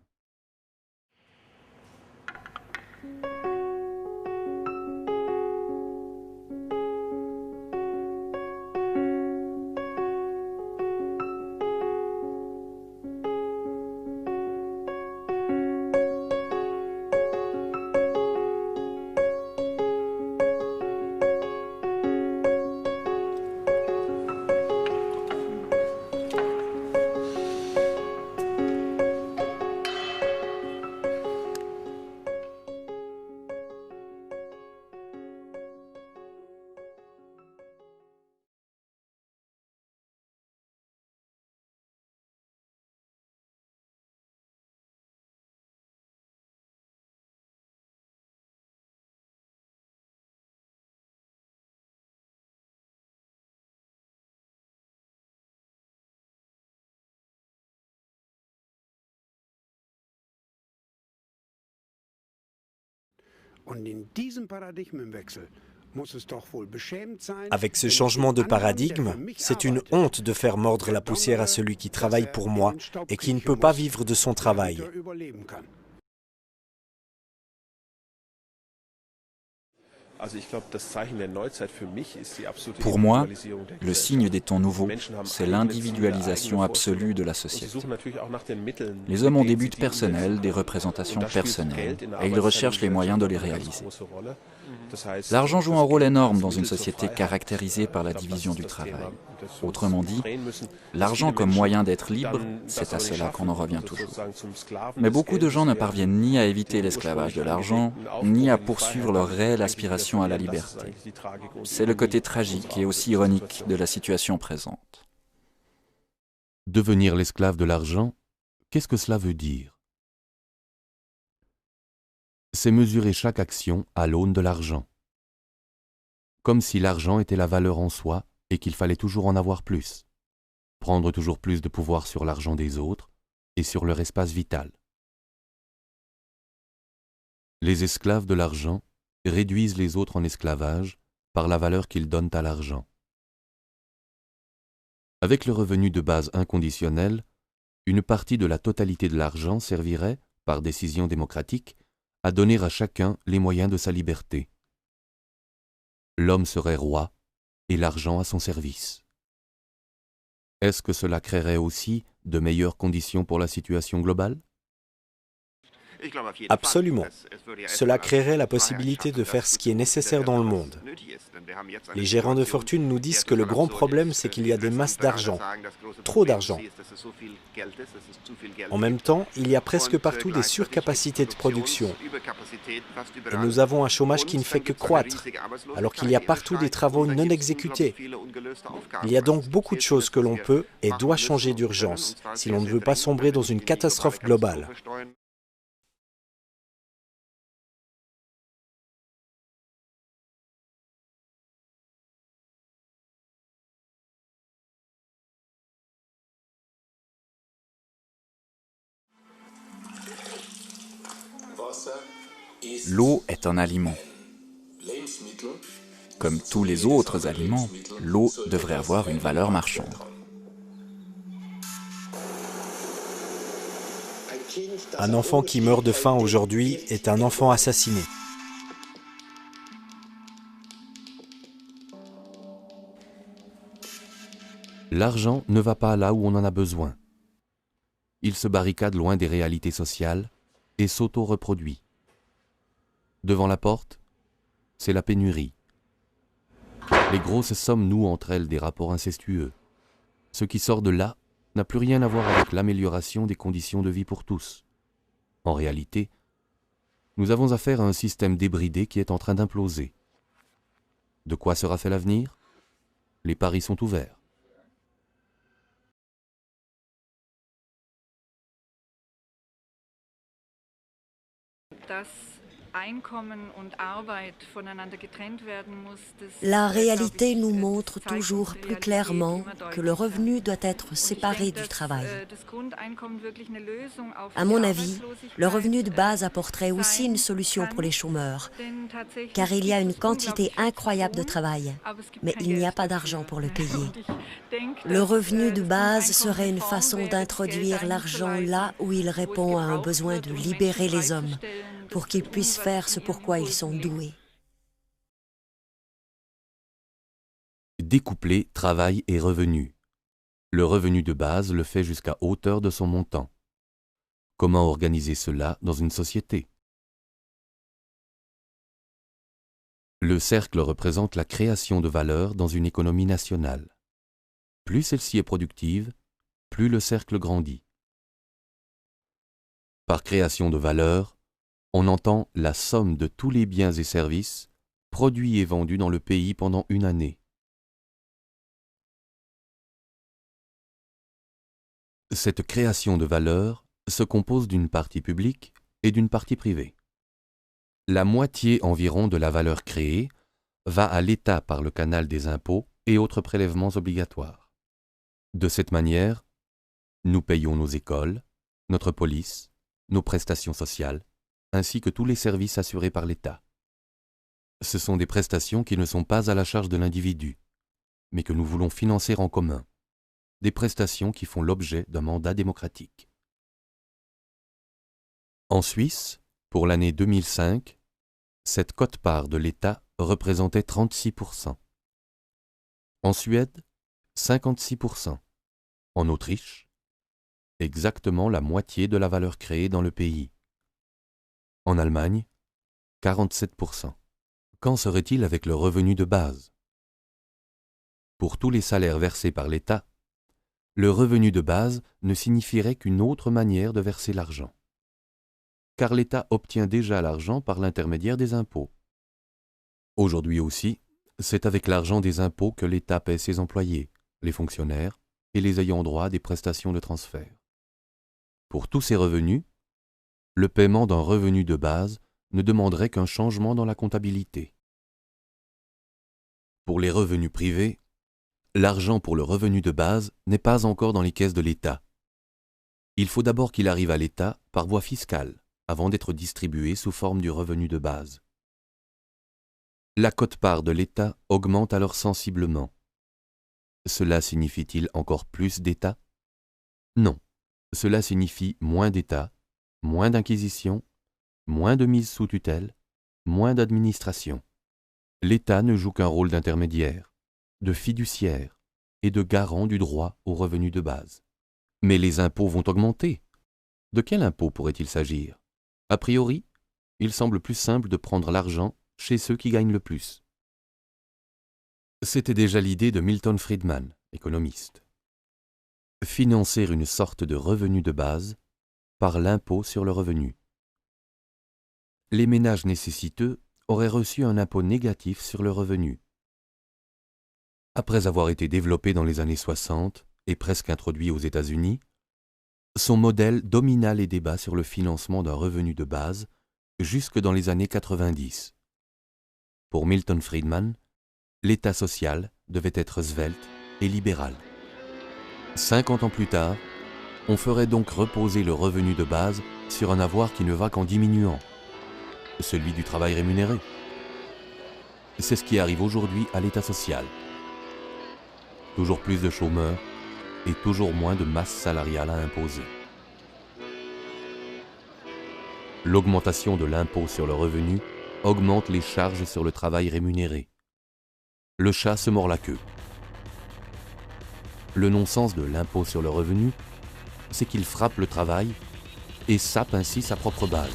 Avec ce changement de paradigme, c'est une honte de faire mordre la poussière à celui qui travaille pour moi et qui ne peut pas vivre de son travail. Pour moi, le signe des temps nouveaux, c'est l'individualisation absolue de la société. Les hommes ont des buts personnels, des représentations personnelles, et ils recherchent les moyens de les réaliser. L'argent joue un rôle énorme dans une société caractérisée par la division du travail. Autrement dit, l'argent comme moyen d'être libre, c'est à cela qu'on en revient toujours. Mais beaucoup de gens ne parviennent ni à éviter l'esclavage de l'argent, ni à poursuivre leur réelle aspiration à la liberté. C'est le côté tragique et aussi ironique de la situation présente. Devenir l'esclave de l'argent, qu'est-ce que cela veut dire? C'est mesurer chaque action à l'aune de l'argent. Comme si l'argent était la valeur en soi et qu'il fallait toujours en avoir plus. Prendre toujours plus de pouvoir sur l'argent des autres et sur leur espace vital. Les esclaves de l'argent réduisent les autres en esclavage par la valeur qu'ils donnent à l'argent. Avec le revenu de base inconditionnel, une partie de la totalité de l'argent servirait, par décision démocratique, à donner à chacun les moyens de sa liberté. L'homme serait roi et l'argent à son service. Est-ce que cela créerait aussi de meilleures conditions pour la situation globale? Absolument. Cela créerait la possibilité de faire ce qui est nécessaire dans le monde. Les gérants de fortune nous disent que le grand problème, c'est qu'il y a des masses d'argent, trop d'argent. En même temps, il y a presque partout des surcapacités de production. Et nous avons un chômage qui ne fait que croître, alors qu'il y a partout des travaux non exécutés. Il y a donc beaucoup de choses que l'on peut et doit changer d'urgence, si l'on ne veut pas sombrer dans une catastrophe globale. L'eau est un aliment. Comme tous les autres aliments, l'eau devrait avoir une valeur marchande. Un enfant qui meurt de faim aujourd'hui est un enfant assassiné. L'argent ne va pas là où on en a besoin. Il se barricade loin des réalités sociales et s'auto-reproduit. Devant la porte, c'est la pénurie. Les grosses sommes nouent entre elles des rapports incestueux. Ce qui sort de là n'a plus rien à voir avec l'amélioration des conditions de vie pour tous. En réalité, nous avons affaire à un système débridé qui est en train d'imploser. De quoi sera fait l'avenir? Les paris sont ouverts. La réalité nous montre toujours plus clairement que le revenu doit être séparé du travail. À mon avis, le revenu de base apporterait aussi une solution pour les chômeurs, car il y a une quantité incroyable de travail, mais il n'y a pas d'argent pour le payer. Le revenu de base serait une façon d'introduire l'argent là où il répond à un besoin de libérer les hommes, pour qu'ils puissent faire ce pourquoi ils sont doués. Découpler travail et revenu. Le revenu de base le fait jusqu'à hauteur de son montant. Comment organiser cela dans une société? Le cercle représente la création de valeur dans une économie nationale. Plus celle-ci est productive, plus le cercle grandit. Par création de valeur, on entend la somme de tous les biens et services produits et vendus dans le pays pendant une année. Cette création de valeur se compose d'une partie publique et d'une partie privée. La moitié environ de la valeur créée va à l'État par le canal des impôts et autres prélèvements obligatoires. De cette manière, nous payons nos écoles, notre police, nos prestations sociales, ainsi que tous les services assurés par l'État. Ce sont des prestations qui ne sont pas à la charge de l'individu, mais que nous voulons financer en commun, des prestations qui font l'objet d'un mandat démocratique. En Suisse, pour l'année 2005, cette quote-part de l'État représentait 36%. En Suède, 56%. En Autriche, exactement la moitié de la valeur créée dans le pays. En Allemagne, 47%. Qu'en serait-il avec le revenu de base? Pour tous les salaires versés par l'État, le revenu de base ne signifierait qu'une autre manière de verser l'argent. Car l'État obtient déjà l'argent par l'intermédiaire des impôts. Aujourd'hui aussi, c'est avec l'argent des impôts que l'État paie ses employés, les fonctionnaires et les ayants droit des prestations de transfert. Pour tous ces revenus, le paiement d'un revenu de base ne demanderait qu'un changement dans la comptabilité. Pour les revenus privés, l'argent pour le revenu de base n'est pas encore dans les caisses de l'État. Il faut d'abord qu'il arrive à l'État par voie fiscale, avant d'être distribué sous forme du revenu de base. La quote-part de l'État augmente alors sensiblement. Cela signifie-t-il encore plus d'État? Non, cela signifie moins d'État, moins d'inquisition, moins de mise sous tutelle, moins d'administration. L'État ne joue qu'un rôle d'intermédiaire, de fiduciaire et de garant du droit au revenu de base. Mais les impôts vont augmenter. De quel impôt pourrait-il s'agir? A priori, il semble plus simple de prendre l'argent chez ceux qui gagnent le plus. C'était déjà l'idée de Milton Friedman, économiste. Financer une sorte de revenu de base par l'impôt sur le revenu. Les ménages nécessiteux auraient reçu un impôt négatif sur le revenu. Après avoir été développé dans les années 60 et presque introduit aux États-Unis, son modèle domina les débats sur le financement d'un revenu de base jusque dans les années 90. Pour Milton Friedman, l'État social devait être svelte et libéral. 50 ans plus tard, on ferait donc reposer le revenu de base sur un avoir qui ne va qu'en diminuant, celui du travail rémunéré. C'est ce qui arrive aujourd'hui à l'État social. Toujours plus de chômeurs et toujours moins de masse salariale à imposer. L'augmentation de l'impôt sur le revenu augmente les charges sur le travail rémunéré. Le chat se mord la queue. Le non-sens de l'impôt sur le revenu, c'est qu'il frappe le travail et sape ainsi sa propre base.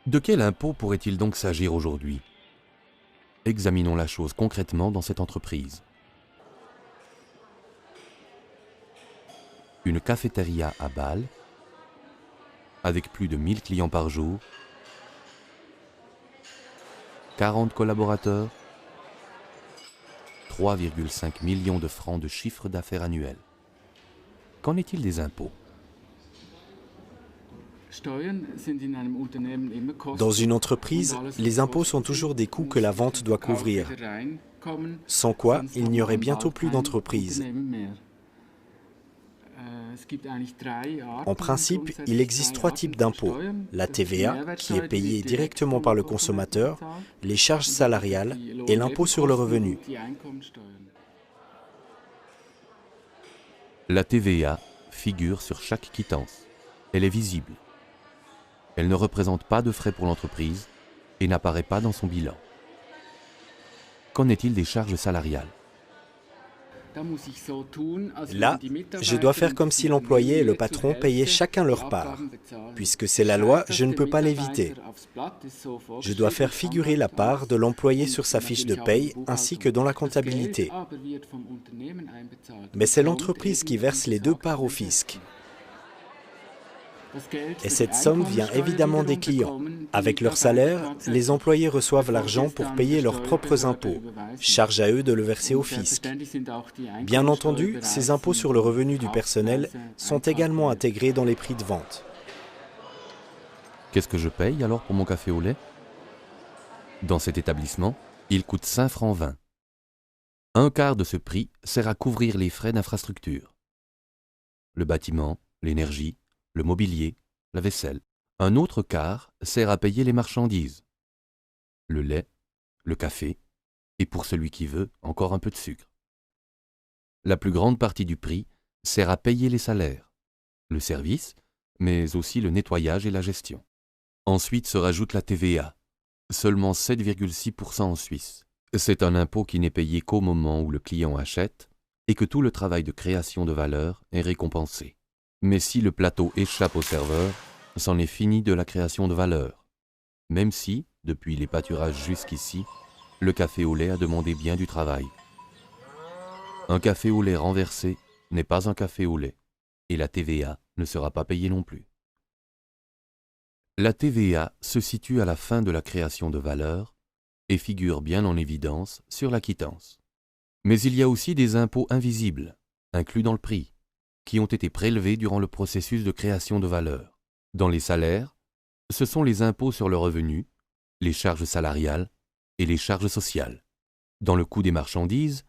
De quel impôt pourrait-il donc s'agir aujourd'hui ? Examinons la chose concrètement dans cette entreprise. Une cafétéria à Bâle, avec plus de 1000 clients par jour, 40 collaborateurs, 3,5 millions de francs de chiffre d'affaires annuel. Qu'en est-il des impôts ? Dans une entreprise, les impôts sont toujours des coûts que la vente doit couvrir, sans quoi il n'y aurait bientôt plus d'entreprise. En principe, il existe 3 types d'impôts. La TVA, qui est payée directement par le consommateur, les charges salariales et l'impôt sur le revenu. La TVA figure sur chaque quittance. Elle est visible. Elle ne représente pas de frais pour l'entreprise et n'apparaît pas dans son bilan. Qu'en est-il des charges salariales ? Là, je dois faire comme si l'employé et le patron payaient chacun leur part. Puisque c'est la loi, je ne peux pas l'éviter. Je dois faire figurer la part de l'employé sur sa fiche de paye ainsi que dans la comptabilité. Mais c'est l'entreprise qui verse les 2 parts au fisc. Et cette somme vient évidemment des clients. Avec leur salaire, les employés reçoivent l'argent pour payer leurs propres impôts. Charge à eux de le verser au fisc. Bien entendu, ces impôts sur le revenu du personnel sont également intégrés dans les prix de vente. Qu'est-ce que je paye alors pour mon café au lait ? Dans cet établissement, il coûte 5 francs 20. Un quart de ce prix sert à couvrir les frais d'infrastructure. Le bâtiment, l'énergie, le mobilier, la vaisselle. Un autre quart sert à payer les marchandises, le lait, le café, et pour celui qui veut, encore un peu de sucre. La plus grande partie du prix sert à payer les salaires, le service, mais aussi le nettoyage et la gestion. Ensuite se rajoute la TVA, seulement 7,6% en Suisse. C'est un impôt qui n'est payé qu'au moment où le client achète et que tout le travail de création de valeur est récompensé. Mais si le plateau échappe au serveur, c'en est fini de la création de valeur. Même si, depuis les pâturages jusqu'ici, le café au lait a demandé bien du travail. Un café au lait renversé n'est pas un café au lait, et la TVA ne sera pas payée non plus. La TVA se situe à la fin de la création de valeur et figure bien en évidence sur la quittance. Mais il y a aussi des impôts invisibles, inclus dans le prix, qui ont été prélevés durant le processus de création de valeur. Dans les salaires, ce sont les impôts sur le revenu, les charges salariales et les charges sociales. Dans le coût des marchandises,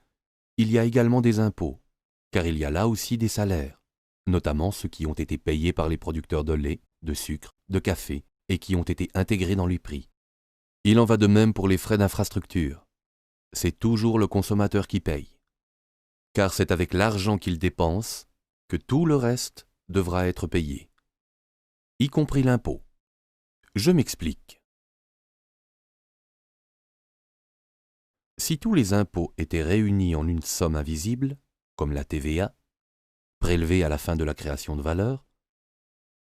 il y a également des impôts, car il y a là aussi des salaires, notamment ceux qui ont été payés par les producteurs de lait, de sucre, de café et qui ont été intégrés dans les prix. Il en va de même pour les frais d'infrastructure. C'est toujours le consommateur qui paye, car c'est avec l'argent qu'il dépense que tout le reste devra être payé, y compris l'impôt. Je m'explique. Si tous les impôts étaient réunis en une somme invisible, comme la TVA, prélevée à la fin de la création de valeur,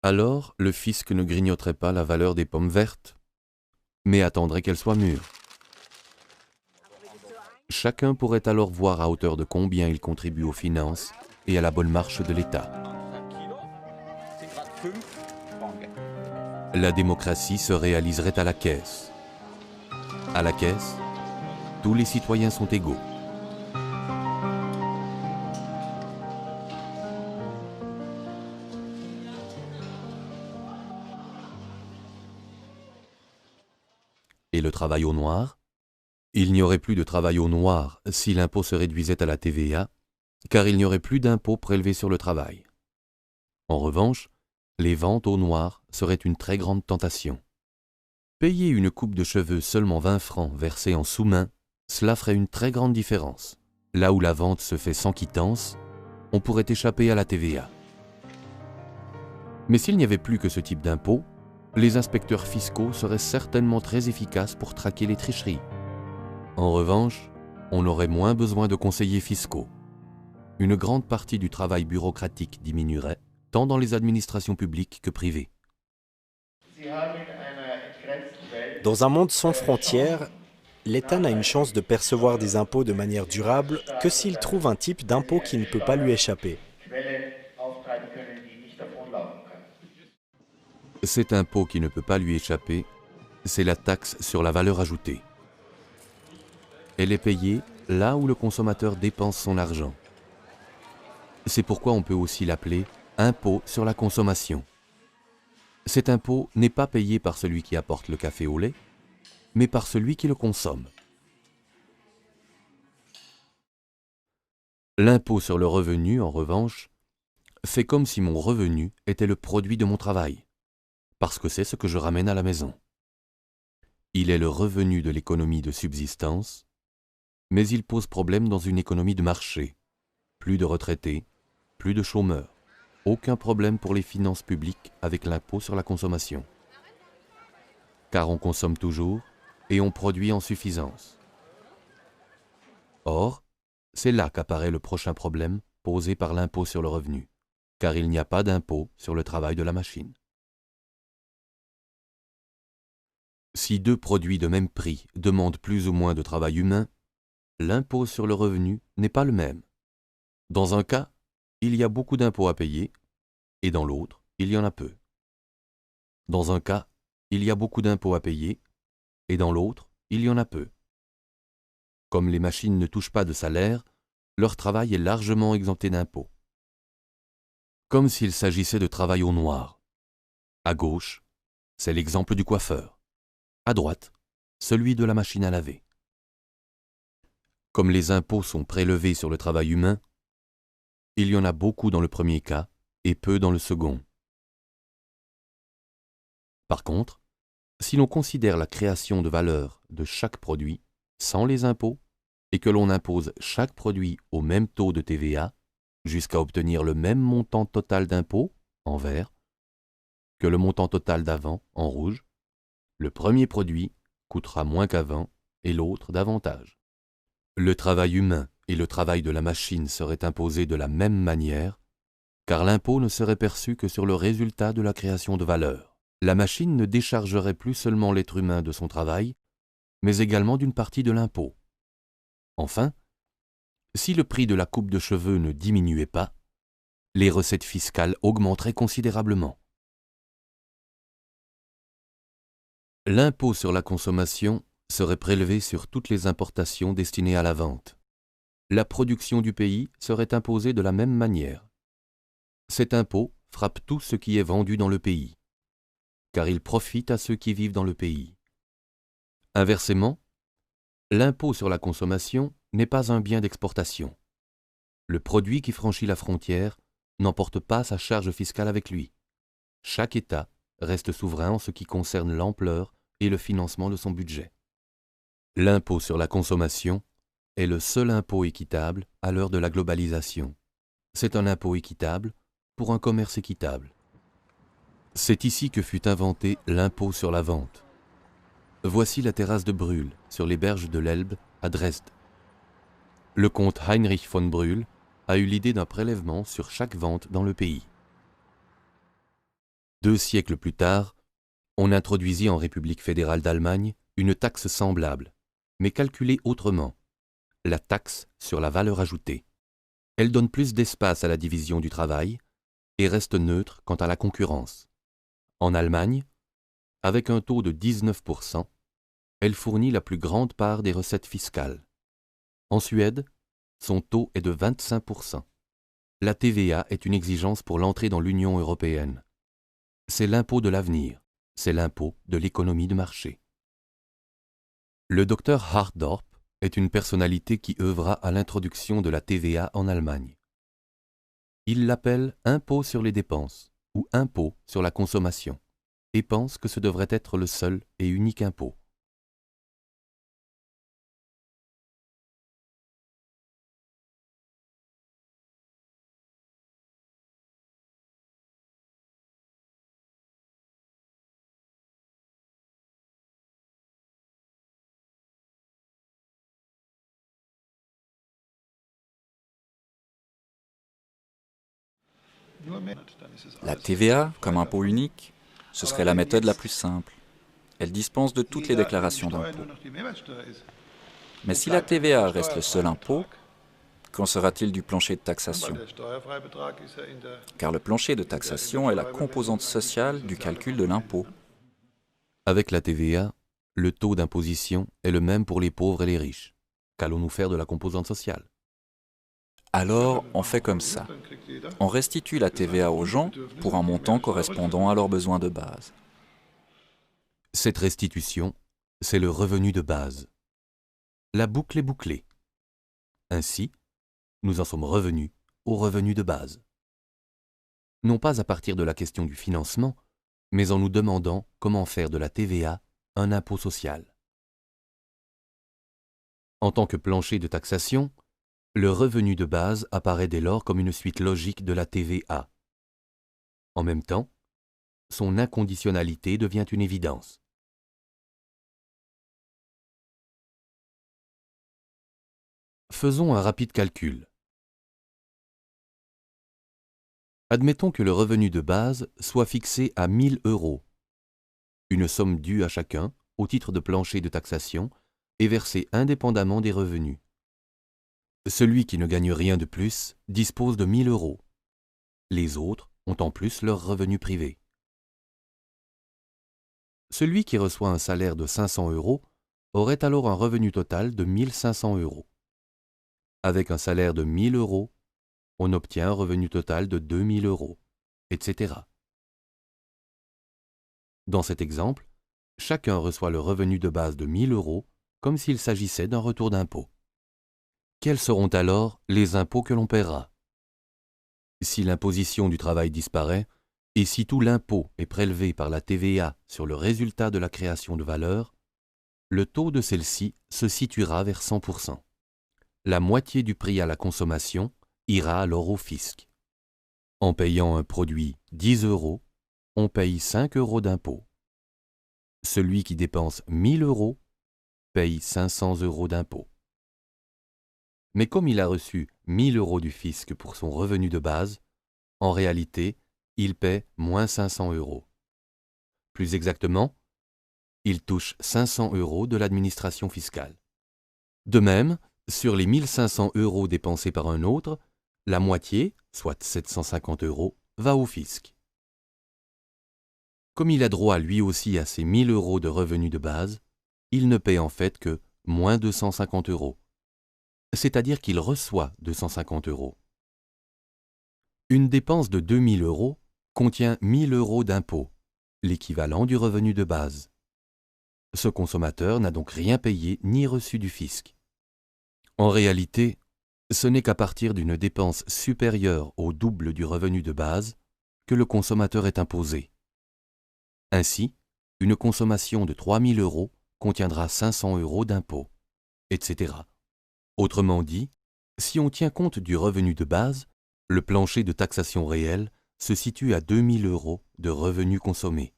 alors le fisc ne grignoterait pas la valeur des pommes vertes, mais attendrait qu'elles soient mûres. Chacun pourrait alors voir à hauteur de combien il contribue aux finances et à la bonne marche de l'État. La démocratie se réaliserait à la caisse. À la caisse, tous les citoyens sont égaux. Et le travail au noir? Il n'y aurait plus de travail au noir si l'impôt se réduisait à la TVA, car il n'y aurait plus d'impôt prélevé sur le travail. En revanche, les ventes au noir seraient une très grande tentation. Payer une coupe de cheveux seulement 20 francs versés en sous-main, cela ferait une très grande différence. Là où la vente se fait sans quittance, on pourrait échapper à la TVA. Mais s'il n'y avait plus que ce type d'impôt, les inspecteurs fiscaux seraient certainement très efficaces pour traquer les tricheries. En revanche, on aurait moins besoin de conseillers fiscaux. Une grande partie du travail bureaucratique diminuerait, tant dans les administrations publiques que privées. Dans un monde sans frontières, l'État n'a une chance de percevoir des impôts de manière durable que s'il trouve un type d'impôt qui ne peut pas lui échapper. Cet impôt qui ne peut pas lui échapper, c'est la taxe sur la valeur ajoutée. Elle est payée là où le consommateur dépense son argent. C'est pourquoi on peut aussi l'appeler impôt sur la consommation. Cet impôt n'est pas payé par celui qui apporte le café au lait, mais par celui qui le consomme. L'impôt sur le revenu, en revanche, fait comme si mon revenu était le produit de mon travail, parce que c'est ce que je ramène à la maison. Il est le revenu de l'économie de subsistance, mais il pose problème dans une économie de marché. Plus de retraités, plus de chômeurs. Aucun problème pour les finances publiques avec l'impôt sur la consommation. Car on consomme toujours et on produit en suffisance. Or, c'est là qu'apparaît le prochain problème posé par l'impôt sur le revenu, car il n'y a pas d'impôt sur le travail de la machine. Si deux produits de même prix demandent plus ou moins de travail humain, l'impôt sur le revenu n'est pas le même. Dans un cas, il y a beaucoup d'impôts à payer, et dans l'autre, il y en a peu. Dans un cas, il y a beaucoup d'impôts à payer, et dans l'autre, il y en a peu. Comme les machines ne touchent pas de salaire, leur travail est largement exempté d'impôts. Comme s'il s'agissait de travail au noir. À gauche, c'est l'exemple du coiffeur. À droite, celui de la machine à laver. Comme les impôts sont prélevés sur le travail humain, il y en a beaucoup dans le premier cas et peu dans le second. Par contre, si l'on considère la création de valeur de chaque produit sans les impôts et que l'on impose chaque produit au même taux de TVA jusqu'à obtenir le même montant total d'impôts, en vert, que le montant total d'avant, en rouge, le premier produit coûtera moins qu'avant et l'autre davantage. Le travail humain et le travail de la machine seraient imposés de la même manière, car l'impôt ne serait perçu que sur le résultat de la création de valeur. La machine ne déchargerait plus seulement l'être humain de son travail, mais également d'une partie de l'impôt. Enfin, si le prix de la coupe de cheveux ne diminuait pas, les recettes fiscales augmenteraient considérablement. L'impôt sur la consommation serait prélevé sur toutes les importations destinées à la vente. La production du pays serait imposée de la même manière. Cet impôt frappe tout ce qui est vendu dans le pays, car il profite à ceux qui vivent dans le pays. Inversement, l'impôt sur la consommation n'est pas un bien d'exportation. Le produit qui franchit la frontière n'emporte pas sa charge fiscale avec lui. Chaque État reste souverain en ce qui concerne l'ampleur et le financement de son budget. L'impôt sur la consommation est le seul impôt équitable à l'heure de la globalisation. C'est un impôt équitable pour un commerce équitable. C'est ici que fut inventé l'impôt sur la vente. Voici la terrasse de Brühl, sur les berges de l'Elbe, à Dresde. Le comte Heinrich von Brühl a eu l'idée d'un prélèvement sur chaque vente dans le pays. 2 siècles plus tard, on introduisit en République fédérale d'Allemagne une taxe semblable, mais calculée autrement, la taxe sur la valeur ajoutée. Elle donne plus d'espace à la division du travail et reste neutre quant à la concurrence. En Allemagne, avec un taux de 19%, elle fournit la plus grande part des recettes fiscales. En Suède, son taux est de 25%. La TVA est une exigence pour l'entrée dans l'Union européenne. C'est l'impôt de l'avenir, c'est l'impôt de l'économie de marché. Le docteur Hardorp est une personnalité qui œuvra à l'introduction de la TVA en Allemagne. Il l'appelle impôt sur les dépenses ou impôt sur la consommation et pense que ce devrait être le seul et unique impôt. La TVA, comme impôt unique, ce serait la méthode la plus simple. Elle dispense de toutes les déclarations d'impôts. Mais si la TVA reste le seul impôt, qu'en sera-t-il du plancher de taxation? Car le plancher de taxation est la composante sociale du calcul de l'impôt. Avec la TVA, le taux d'imposition est le même pour les pauvres et les riches. Qu'allons-nous faire de la composante sociale? Alors, on fait comme ça. On restitue la TVA aux gens pour un montant correspondant à leurs besoins de base. Cette restitution, c'est le revenu de base. La boucle est bouclée. Ainsi, nous en sommes revenus au revenu de base. Non pas à partir de la question du financement, mais en nous demandant comment faire de la TVA un impôt social. En tant que plancher de taxation, le revenu de base apparaît dès lors comme une suite logique de la TVA. En même temps, son inconditionnalité devient une évidence. Faisons un rapide calcul. Admettons que le revenu de base soit fixé à 1 000 €, une somme due à chacun au titre de plancher de taxation et versée indépendamment des revenus. Celui qui ne gagne rien de plus dispose de 1 000 €. Les autres ont en plus leur revenu privé. Celui qui reçoit un salaire de 500 € aurait alors un revenu total de 1 500 €. Avec un salaire de 1 000 €, on obtient un revenu total de 2 000 €, etc. Dans cet exemple, chacun reçoit le revenu de base de 1 000 € comme s'il s'agissait d'un retour d'impôt. Quels seront alors les impôts que l'on paiera? Si l'imposition du travail disparaît, et si tout l'impôt est prélevé par la TVA sur le résultat de la création de valeur, le taux de celle-ci se situera vers 100%. La moitié du prix à la consommation ira alors au fisc. En payant un produit 10 €, on paye 5 € d'impôt. Celui qui dépense 1 000 € paye 500 € d'impôt. Mais comme il a reçu 1 000 € du fisc pour son revenu de base, en réalité, il paie moins 500 €. Plus exactement, il touche 500 € de l'administration fiscale. De même, sur les 1 500 € dépensés par un autre, la moitié, soit 750 €, va au fisc. Comme il a droit lui aussi à ses 1 000 € de revenus de base, il ne paie en fait que moins 250 €. C'est-à-dire qu'il reçoit 250 €. Une dépense de 2 000 € contient 1 000 € d'impôt, l'équivalent du revenu de base. Ce consommateur n'a donc rien payé ni reçu du fisc. En réalité, ce n'est qu'à partir d'une dépense supérieure au double du revenu de base que le consommateur est imposé. Ainsi, une consommation de 3 000 € contiendra 500 € d'impôt, etc. Autrement dit, si on tient compte du revenu de base, le plancher de taxation réel se situe à 2 000 € de revenus consommés.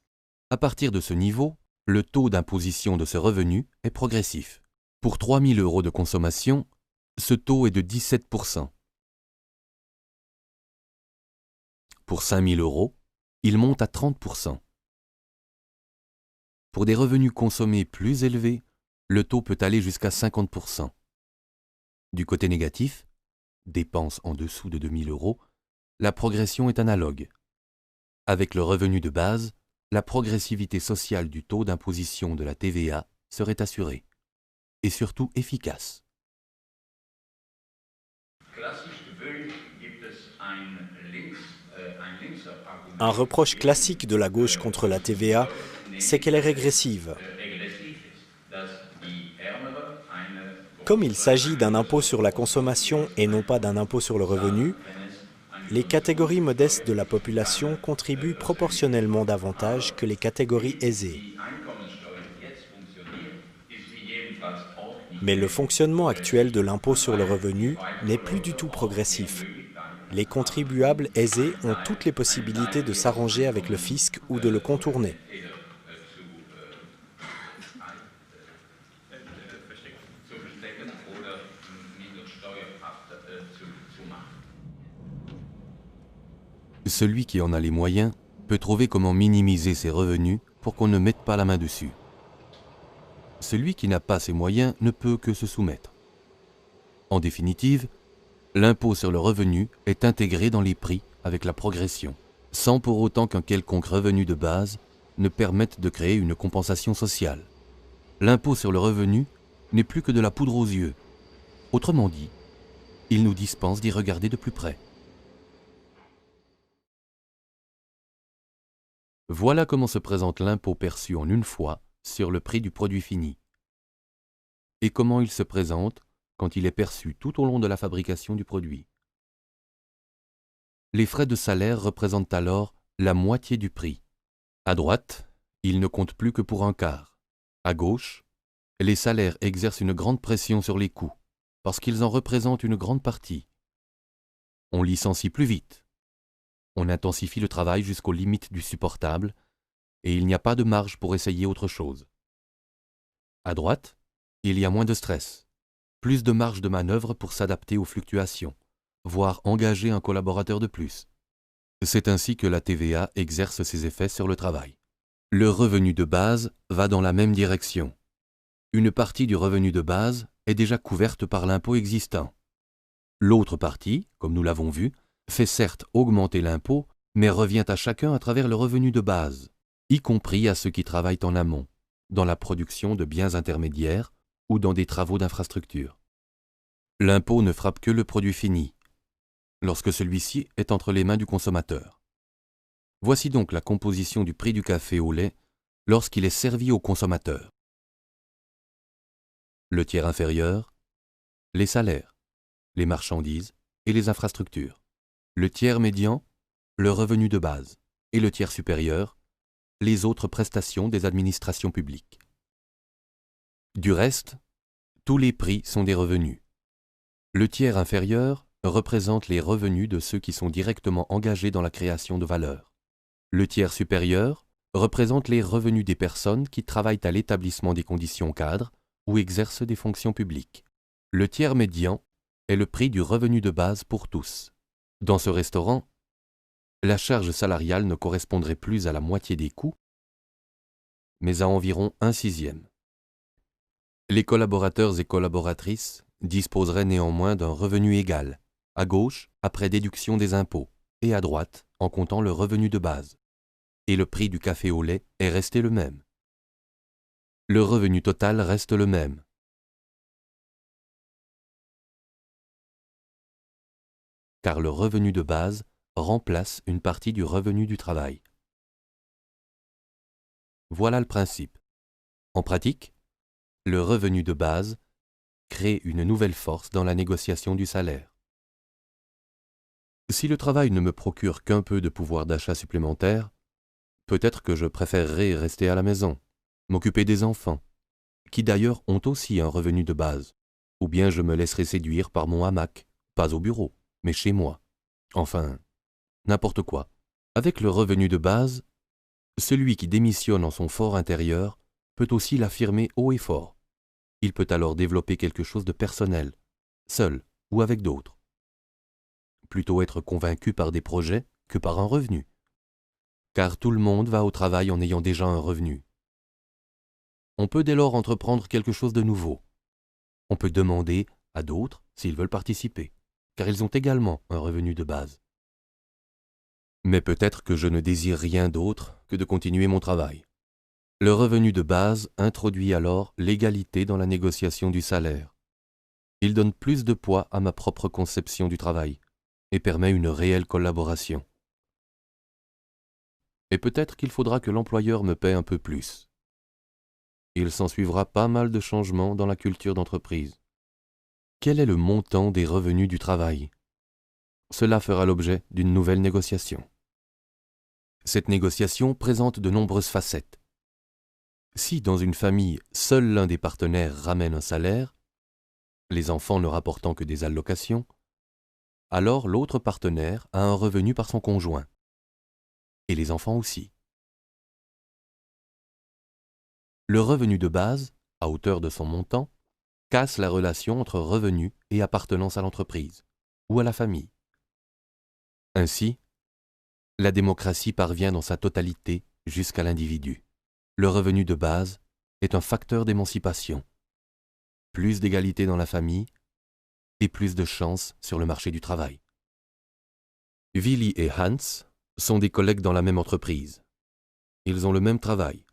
À partir de ce niveau, le taux d'imposition de ce revenu est progressif. Pour 3 000 € de consommation, ce taux est de 17%. Pour 5 000 €, il monte à 30%. Pour des revenus consommés plus élevés, le taux peut aller jusqu'à 50%. Du côté négatif, dépenses en dessous de 2 000 €, la progression est analogue. Avec le revenu de base, la progressivité sociale du taux d'imposition de la TVA serait assurée, et surtout efficace. Un reproche classique de la gauche contre la TVA, c'est qu'elle est régressive. Comme il s'agit d'un impôt sur la consommation et non pas d'un impôt sur le revenu, les catégories modestes de la population contribuent proportionnellement davantage que les catégories aisées. Mais le fonctionnement actuel de l'impôt sur le revenu n'est plus du tout progressif. Les contribuables aisés ont toutes les possibilités de s'arranger avec le fisc ou de le contourner. Celui qui en a les moyens peut trouver comment minimiser ses revenus pour qu'on ne mette pas la main dessus. Celui qui n'a pas ces moyens ne peut que se soumettre. En définitive, l'impôt sur le revenu est intégré dans les prix avec la progression, sans pour autant qu'un quelconque revenu de base ne permette de créer une compensation sociale. L'impôt sur le revenu n'est plus que de la poudre aux yeux. Autrement dit, il nous dispense d'y regarder de plus près. Voilà comment se présente l'impôt perçu en une fois sur le prix du produit fini. Et comment il se présente quand il est perçu tout au long de la fabrication du produit. Les frais de salaire représentent alors la moitié du prix. À droite, ils ne comptent plus que pour un quart. À gauche, les salaires exercent une grande pression sur les coûts, parce qu'ils en représentent une grande partie. On licencie plus vite. On intensifie le travail jusqu'aux limites du supportable, et il n'y a pas de marge pour essayer autre chose. À droite, il y a moins de stress, plus de marge de manœuvre pour s'adapter aux fluctuations, voire engager un collaborateur de plus. C'est ainsi que la TVA exerce ses effets sur le travail. Le revenu de base va dans la même direction. Une partie du revenu de base est déjà couverte par l'impôt existant. L'autre partie, comme nous l'avons vu, fait certes augmenter l'impôt, mais revient à chacun à travers le revenu de base, y compris à ceux qui travaillent en amont, dans la production de biens intermédiaires ou dans des travaux d'infrastructure. L'impôt ne frappe que le produit fini, lorsque celui-ci est entre les mains du consommateur. Voici donc la composition du prix du café au lait lorsqu'il est servi au consommateur. Le tiers inférieur, les salaires, les marchandises et les infrastructures. Le tiers médian, le revenu de base, et le tiers supérieur, les autres prestations des administrations publiques. Du reste, tous les prix sont des revenus. Le tiers inférieur représente les revenus de ceux qui sont directement engagés dans la création de valeur. Le tiers supérieur représente les revenus des personnes qui travaillent à l'établissement des conditions cadres ou exercent des fonctions publiques. Le tiers médian est le prix du revenu de base pour tous. Dans ce restaurant, la charge salariale ne correspondrait plus à la moitié des coûts, mais à environ 1/6. Les collaborateurs et collaboratrices disposeraient néanmoins d'un revenu égal, à gauche après déduction des impôts, et à droite en comptant le revenu de base. Et le prix du café au lait est resté le même. Le revenu total reste le même. Car le revenu de base remplace une partie du revenu du travail. Voilà le principe. En pratique, le revenu de base crée une nouvelle force dans la négociation du salaire. Si le travail ne me procure qu'un peu de pouvoir d'achat supplémentaire, peut-être que je préférerais rester à la maison, m'occuper des enfants, qui d'ailleurs ont aussi un revenu de base, ou bien je me laisserai séduire par mon hamac, pas au bureau, mais chez moi. Enfin, n'importe quoi. Avec le revenu de base, celui qui démissionne en son fort intérieur peut aussi l'affirmer haut et fort. Il peut alors développer quelque chose de personnel, seul ou avec d'autres. Plutôt être convaincu par des projets que par un revenu. Car tout le monde va au travail en ayant déjà un revenu. On peut dès lors entreprendre quelque chose de nouveau. On peut demander à d'autres s'ils veulent participer, car ils ont également un revenu de base. Mais peut-être que je ne désire rien d'autre que de continuer mon travail. Le revenu de base introduit alors l'égalité dans la négociation du salaire. Il donne plus de poids à ma propre conception du travail et permet une réelle collaboration. Et peut-être qu'il faudra que l'employeur me paie un peu plus. Il s'ensuivra pas mal de changements dans la culture d'entreprise. Quel est le montant des revenus du travail? Cela fera l'objet d'une nouvelle négociation. Cette négociation présente de nombreuses facettes. Si dans une famille, seul l'un des partenaires ramène un salaire, les enfants ne rapportant que des allocations, alors l'autre partenaire a un revenu par son conjoint. Et les enfants aussi. Le revenu de base, à hauteur de son montant, casse la relation entre revenu et appartenance à l'entreprise ou à la famille. Ainsi, la démocratie parvient dans sa totalité jusqu'à l'individu. Le revenu de base est un facteur d'émancipation. Plus d'égalité dans la famille et plus de chances sur le marché du travail. Willy et Hans sont des collègues dans la même entreprise. Ils ont le même travail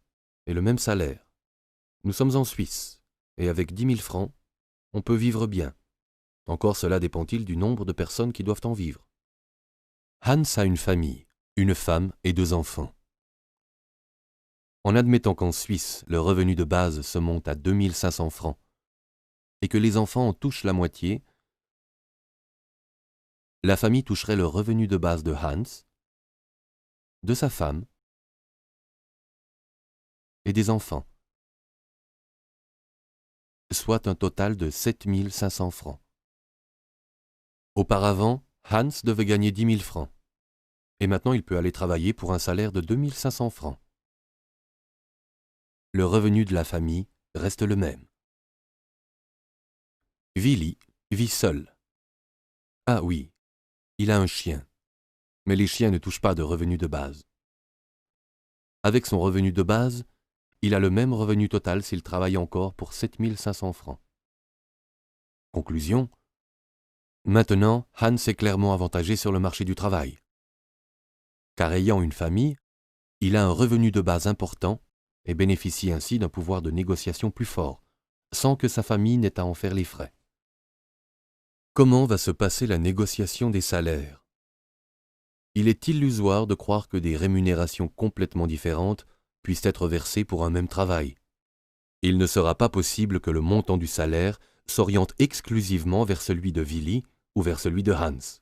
et le même salaire. Nous sommes en Suisse et avec 10 000 francs, on peut vivre bien. Encore cela dépend-il du nombre de personnes qui doivent en vivre. Hans a une famille, une femme et 2 enfants. En admettant qu'en Suisse, le revenu de base se monte à 2 500 francs et que les enfants en touchent la moitié, la famille toucherait le revenu de base de Hans, de sa femme et des enfants, soit un total de 7 500 francs. Auparavant, Hans devait gagner 10 000 francs, et maintenant il peut aller travailler pour un salaire de 2 500 francs. Le revenu de la famille reste le même. Willy vit seul. Ah oui, il a un chien, mais les chiens ne touchent pas de revenu de base. Avec son revenu de base, il a le même revenu total s'il travaille encore pour 7 500 francs. Conclusion. Maintenant, Hans est clairement avantagé sur le marché du travail. Car ayant une famille, il a un revenu de base important et bénéficie ainsi d'un pouvoir de négociation plus fort, sans que sa famille n'ait à en faire les frais. Comment va se passer la négociation des salaires? Il est illusoire de croire que des rémunérations complètement différentes puissent être versées pour un même travail. Il ne sera pas possible que le montant du salaire s'oriente exclusivement vers celui de Willy ou vers celui de Hans.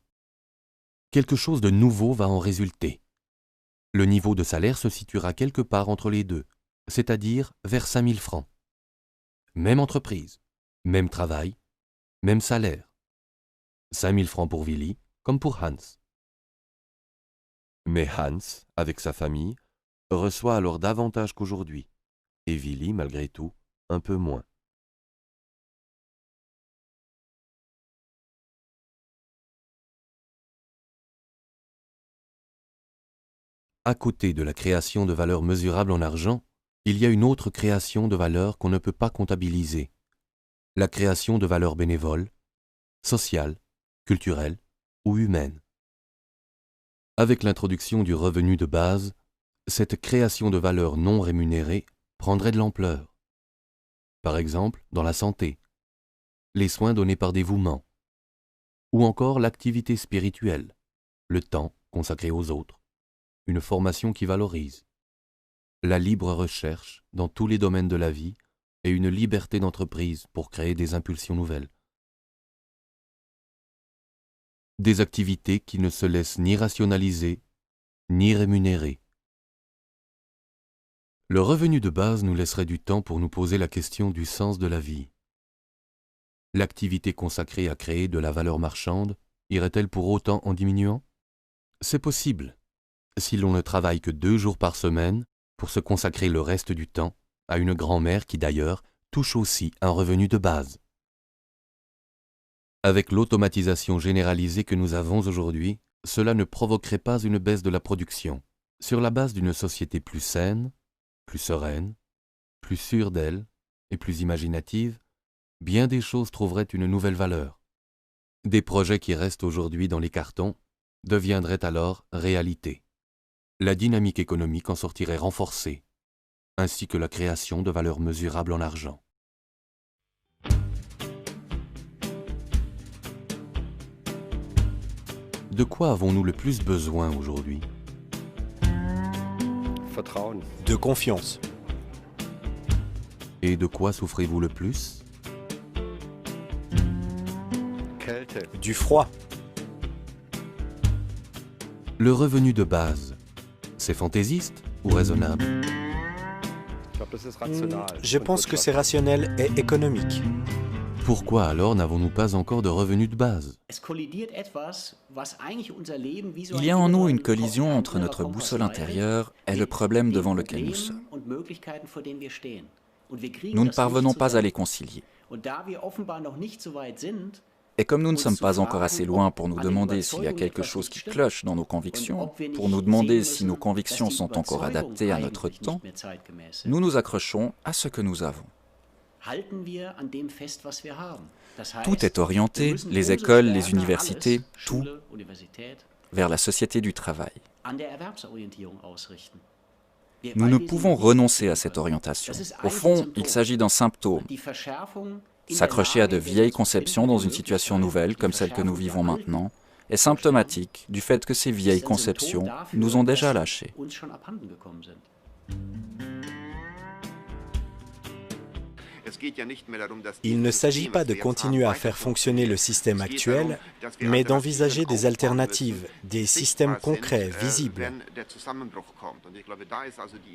Quelque chose de nouveau va en résulter. Le niveau de salaire se situera quelque part entre les deux, c'est-à-dire vers 5 000 francs. Même entreprise, même travail, même salaire. 5 000 francs pour Willy comme pour Hans. Mais Hans, avec sa famille, reçoit alors davantage qu'aujourd'hui, et Willy, malgré tout, un peu moins. À côté de la création de valeur mesurable en argent, il y a une autre création de valeur qu'on ne peut pas comptabiliser, la création de valeur bénévole, sociale, culturelle ou humaine. Avec l'introduction du revenu de base, cette création de valeur non rémunérée prendrait de l'ampleur. Par exemple, dans la santé, les soins donnés par dévouement, ou encore l'activité spirituelle, le temps consacré aux autres, une formation qui valorise, la libre recherche dans tous les domaines de la vie et une liberté d'entreprise pour créer des impulsions nouvelles. Des activités qui ne se laissent ni rationaliser, ni rémunérer. Le revenu de base nous laisserait du temps pour nous poser la question du sens de la vie. L'activité consacrée à créer de la valeur marchande irait-elle pour autant en diminuant? C'est possible, si l'on ne travaille que 2 jours par semaine pour se consacrer le reste du temps à une grand-mère qui d'ailleurs touche aussi un revenu de base. Avec l'automatisation généralisée que nous avons aujourd'hui, cela ne provoquerait pas une baisse de la production. Sur la base d'une société plus saine, plus sereine, plus sûre d'elle et plus imaginative, bien des choses trouveraient une nouvelle valeur. Des projets qui restent aujourd'hui dans les cartons deviendraient alors réalité. La dynamique économique en sortirait renforcée, ainsi que la création de valeurs mesurables en argent. De quoi avons-nous le plus besoin aujourd'hui? De confiance. Et de quoi souffrez-vous le plus? Du froid. Le revenu de base, c'est fantaisiste ou raisonnable? Je pense que c'est rationnel et économique. Pourquoi alors n'avons-nous pas encore de revenu de base? Il y a en nous une collision entre notre boussole intérieure et le problème devant lequel nous sommes. Nous ne parvenons pas à les concilier. Et comme nous ne sommes pas encore assez loin pour nous demander s'il y a quelque chose qui cloche dans nos convictions, pour nous demander si nos convictions sont encore adaptées à notre temps, nous nous accrochons à ce que nous avons. Tout est orienté, les écoles, les universités, tout, vers la société du travail. Nous ne pouvons renoncer à cette orientation. Au fond, il s'agit d'un symptôme. S'accrocher à de vieilles conceptions dans une situation nouvelle comme celle que nous vivons maintenant est symptomatique du fait que ces vieilles conceptions nous ont déjà lâchés. Il ne s'agit pas de continuer à faire fonctionner le système actuel, mais d'envisager des alternatives, des systèmes concrets, visibles.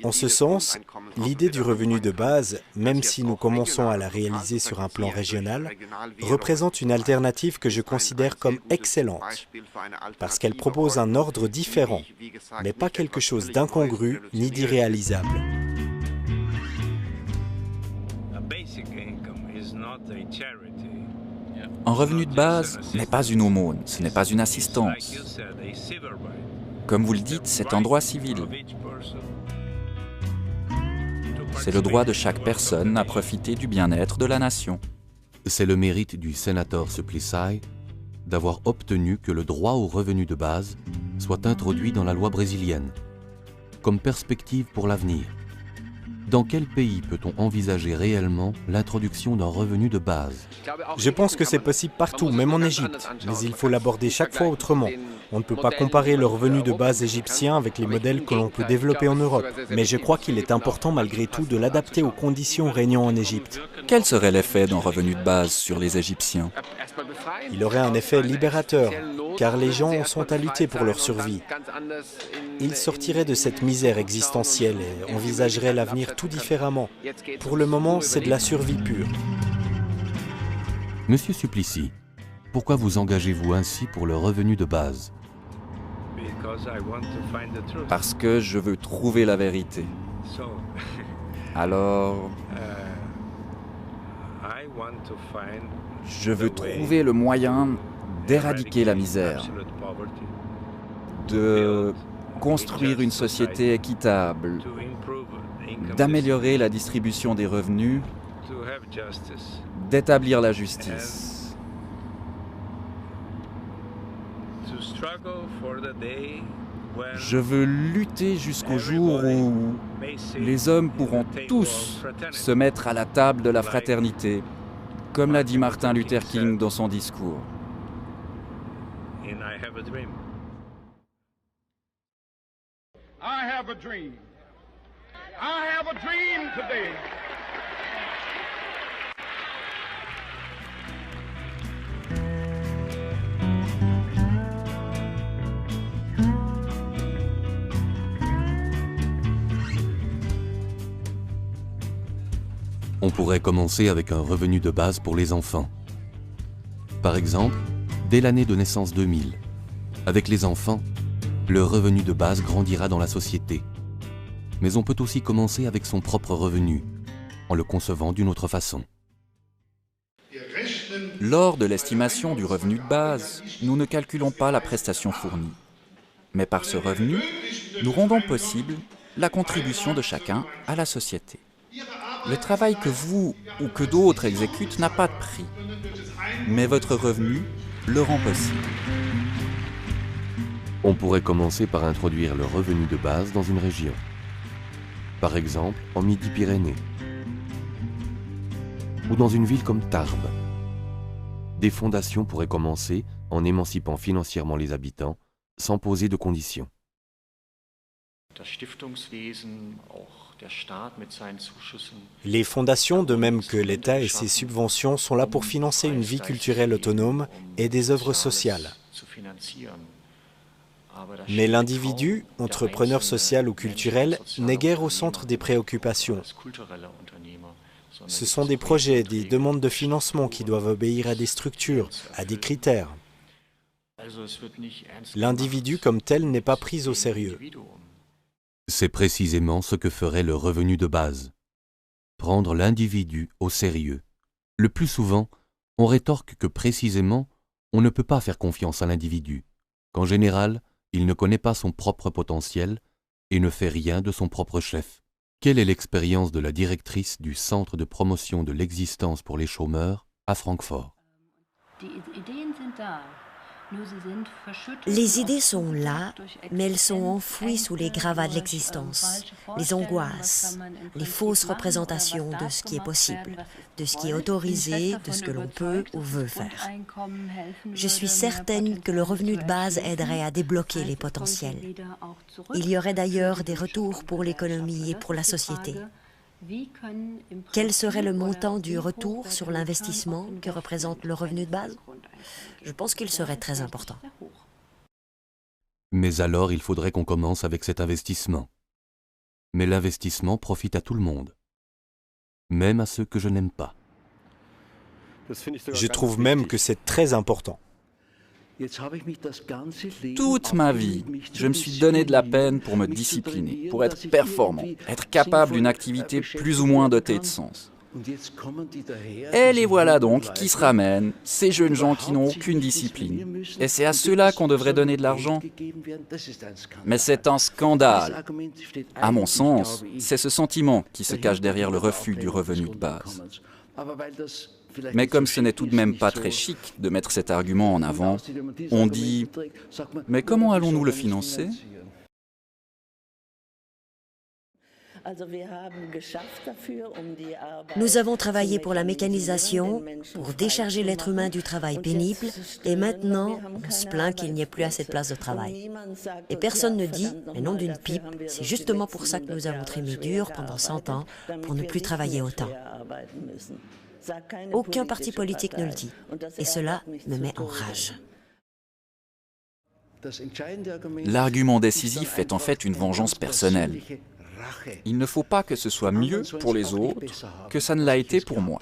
En ce sens, l'idée du revenu de base, même si nous commençons à la réaliser sur un plan régional, représente une alternative que je considère comme excellente, parce qu'elle propose un ordre différent, mais pas quelque chose d'incongru ni d'irréalisable. Un revenu de base n'est pas une aumône, ce n'est pas une assistance. Comme vous le dites, c'est un droit civil. C'est le droit de chaque personne à profiter du bien-être de la nation. C'est le mérite du sénateur Suplicy d'avoir obtenu que le droit au revenu de base soit introduit dans la loi brésilienne, comme perspective pour l'avenir. Dans quel pays peut-on envisager réellement l'introduction d'un revenu de base? Je pense que c'est possible partout, même en Égypte, mais il faut l'aborder chaque fois autrement. On ne peut pas comparer le revenu de base égyptien avec les modèles que l'on peut développer en Europe, mais je crois qu'il est important malgré tout de l'adapter aux conditions régnant en Égypte. Quel serait l'effet d'un revenu de base sur les Égyptiens? Il aurait un effet libérateur, car les gens sont à lutter pour leur survie. Ils sortiraient de cette misère existentielle et envisageraient l'avenir tout différemment. Pour le moment, c'est de la survie pure. Monsieur Suplicy, pourquoi vous engagez-vous ainsi pour le revenu de base? Parce que je veux trouver la vérité. Alors, je veux trouver le moyen d'éradiquer la misère, de construire une société équitable, d'améliorer la distribution des revenus, d'établir la justice. Je veux lutter jusqu'au jour où les hommes pourront tous se mettre à la table de la fraternité, comme l'a dit Martin Luther King dans son discours. I have a dream. I have a dream today. On pourrait commencer avec un revenu de base pour les enfants. Par exemple, dès l'année de naissance 2000, avec les enfants, le revenu de base grandira dans la société. Mais on peut aussi commencer avec son propre revenu, en le concevant d'une autre façon. Ihr Recht Lors de l'estimation du revenu de base, nous ne calculons pas la prestation fournie. Mais par ce revenu, nous rendons possible la contribution de chacun à la société. Le travail que vous ou que d'autres exécutent n'a pas de prix, mais votre revenu le rend possible. On pourrait commencer par introduire le revenu de base dans une région. Par exemple, en Midi-Pyrénées. Ou dans une ville comme Tarbes. Des fondations pourraient commencer en émancipant financièrement les habitants, sans poser de conditions. Les fondations, de même que l'État et ses subventions, sont là pour financer une vie culturelle autonome et des œuvres sociales. Mais l'individu, entrepreneur social ou culturel, n'est guère au centre des préoccupations. Ce sont des projets, des demandes de financement qui doivent obéir à des structures, à des critères. L'individu comme tel n'est pas pris au sérieux. C'est précisément ce que ferait le revenu de base. Prendre l'individu au sérieux. Le plus souvent, on rétorque que précisément, on ne peut pas faire confiance à l'individu, qu'en général, il ne connaît pas son propre potentiel et ne fait rien de son propre chef. Quelle est l'expérience de la directrice du Centre de promotion de l'existence pour les chômeurs à Francfort? Les idées sont là, mais elles sont enfouies sous les gravats de l'existence, les angoisses, les fausses représentations de ce qui est possible, de ce qui est autorisé, de ce que l'on peut ou veut faire. Je suis certaine que le revenu de base aiderait à débloquer les potentiels. Il y aurait d'ailleurs des retours pour l'économie et pour la société. Quel serait le montant du retour sur l'investissement que représente le revenu de base? Je pense qu'il serait très important. Mais alors il faudrait qu'on commence avec cet investissement. Mais l'investissement profite à tout le monde, même à ceux que je n'aime pas. Je trouve même que c'est très important. Toute ma vie, je me suis donné de la peine pour me discipliner, pour être performant, être capable d'une activité plus ou moins dotée de sens. Et les voilà donc qui se ramènent, ces jeunes gens qui n'ont aucune discipline. Et c'est à ceux-là qu'on devrait donner de l'argent. Mais c'est un scandale. À mon sens, c'est ce sentiment qui se cache derrière le refus du revenu de base. Mais comme ce n'est tout de même pas très chic de mettre cet argument en avant, on dit « Mais comment allons-nous le financer ?» Nous avons travaillé pour la mécanisation, pour décharger l'être humain du travail pénible, et maintenant, on se plaint qu'il n'y ait plus assez de place de travail. Et personne ne dit, mais non d'une pipe, c'est justement pour ça que nous avons trémé dur pendant 100 ans, pour ne plus travailler autant. Aucun parti politique ne le dit, et cela me met en rage. L'argument décisif est en fait une vengeance personnelle. Il ne faut pas que ce soit mieux pour les autres que ça ne l'a été pour moi.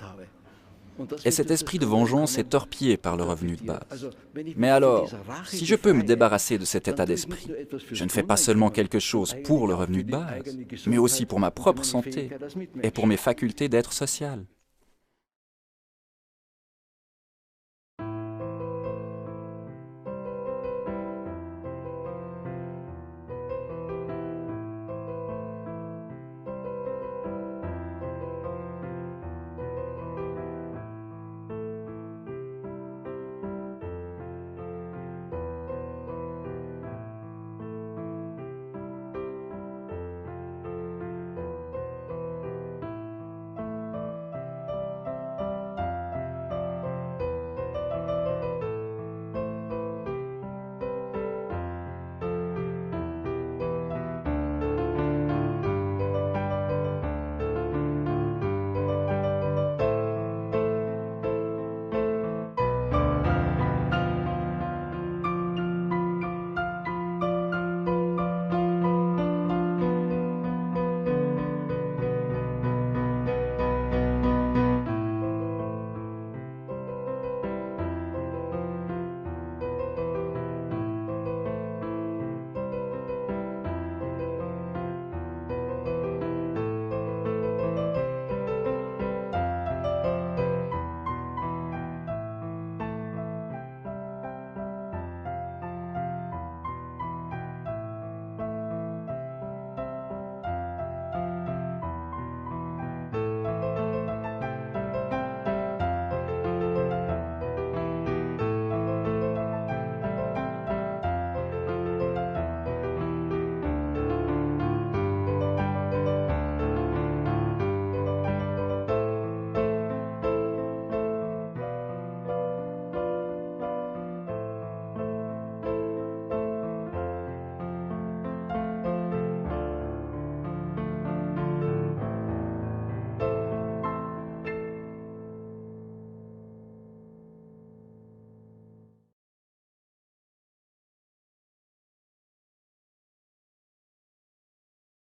Et cet esprit de vengeance est torpillé par le revenu de base. Mais alors, si je peux me débarrasser de cet état d'esprit, je ne fais pas seulement quelque chose pour le revenu de base, mais aussi pour ma propre santé et pour mes facultés d'être social.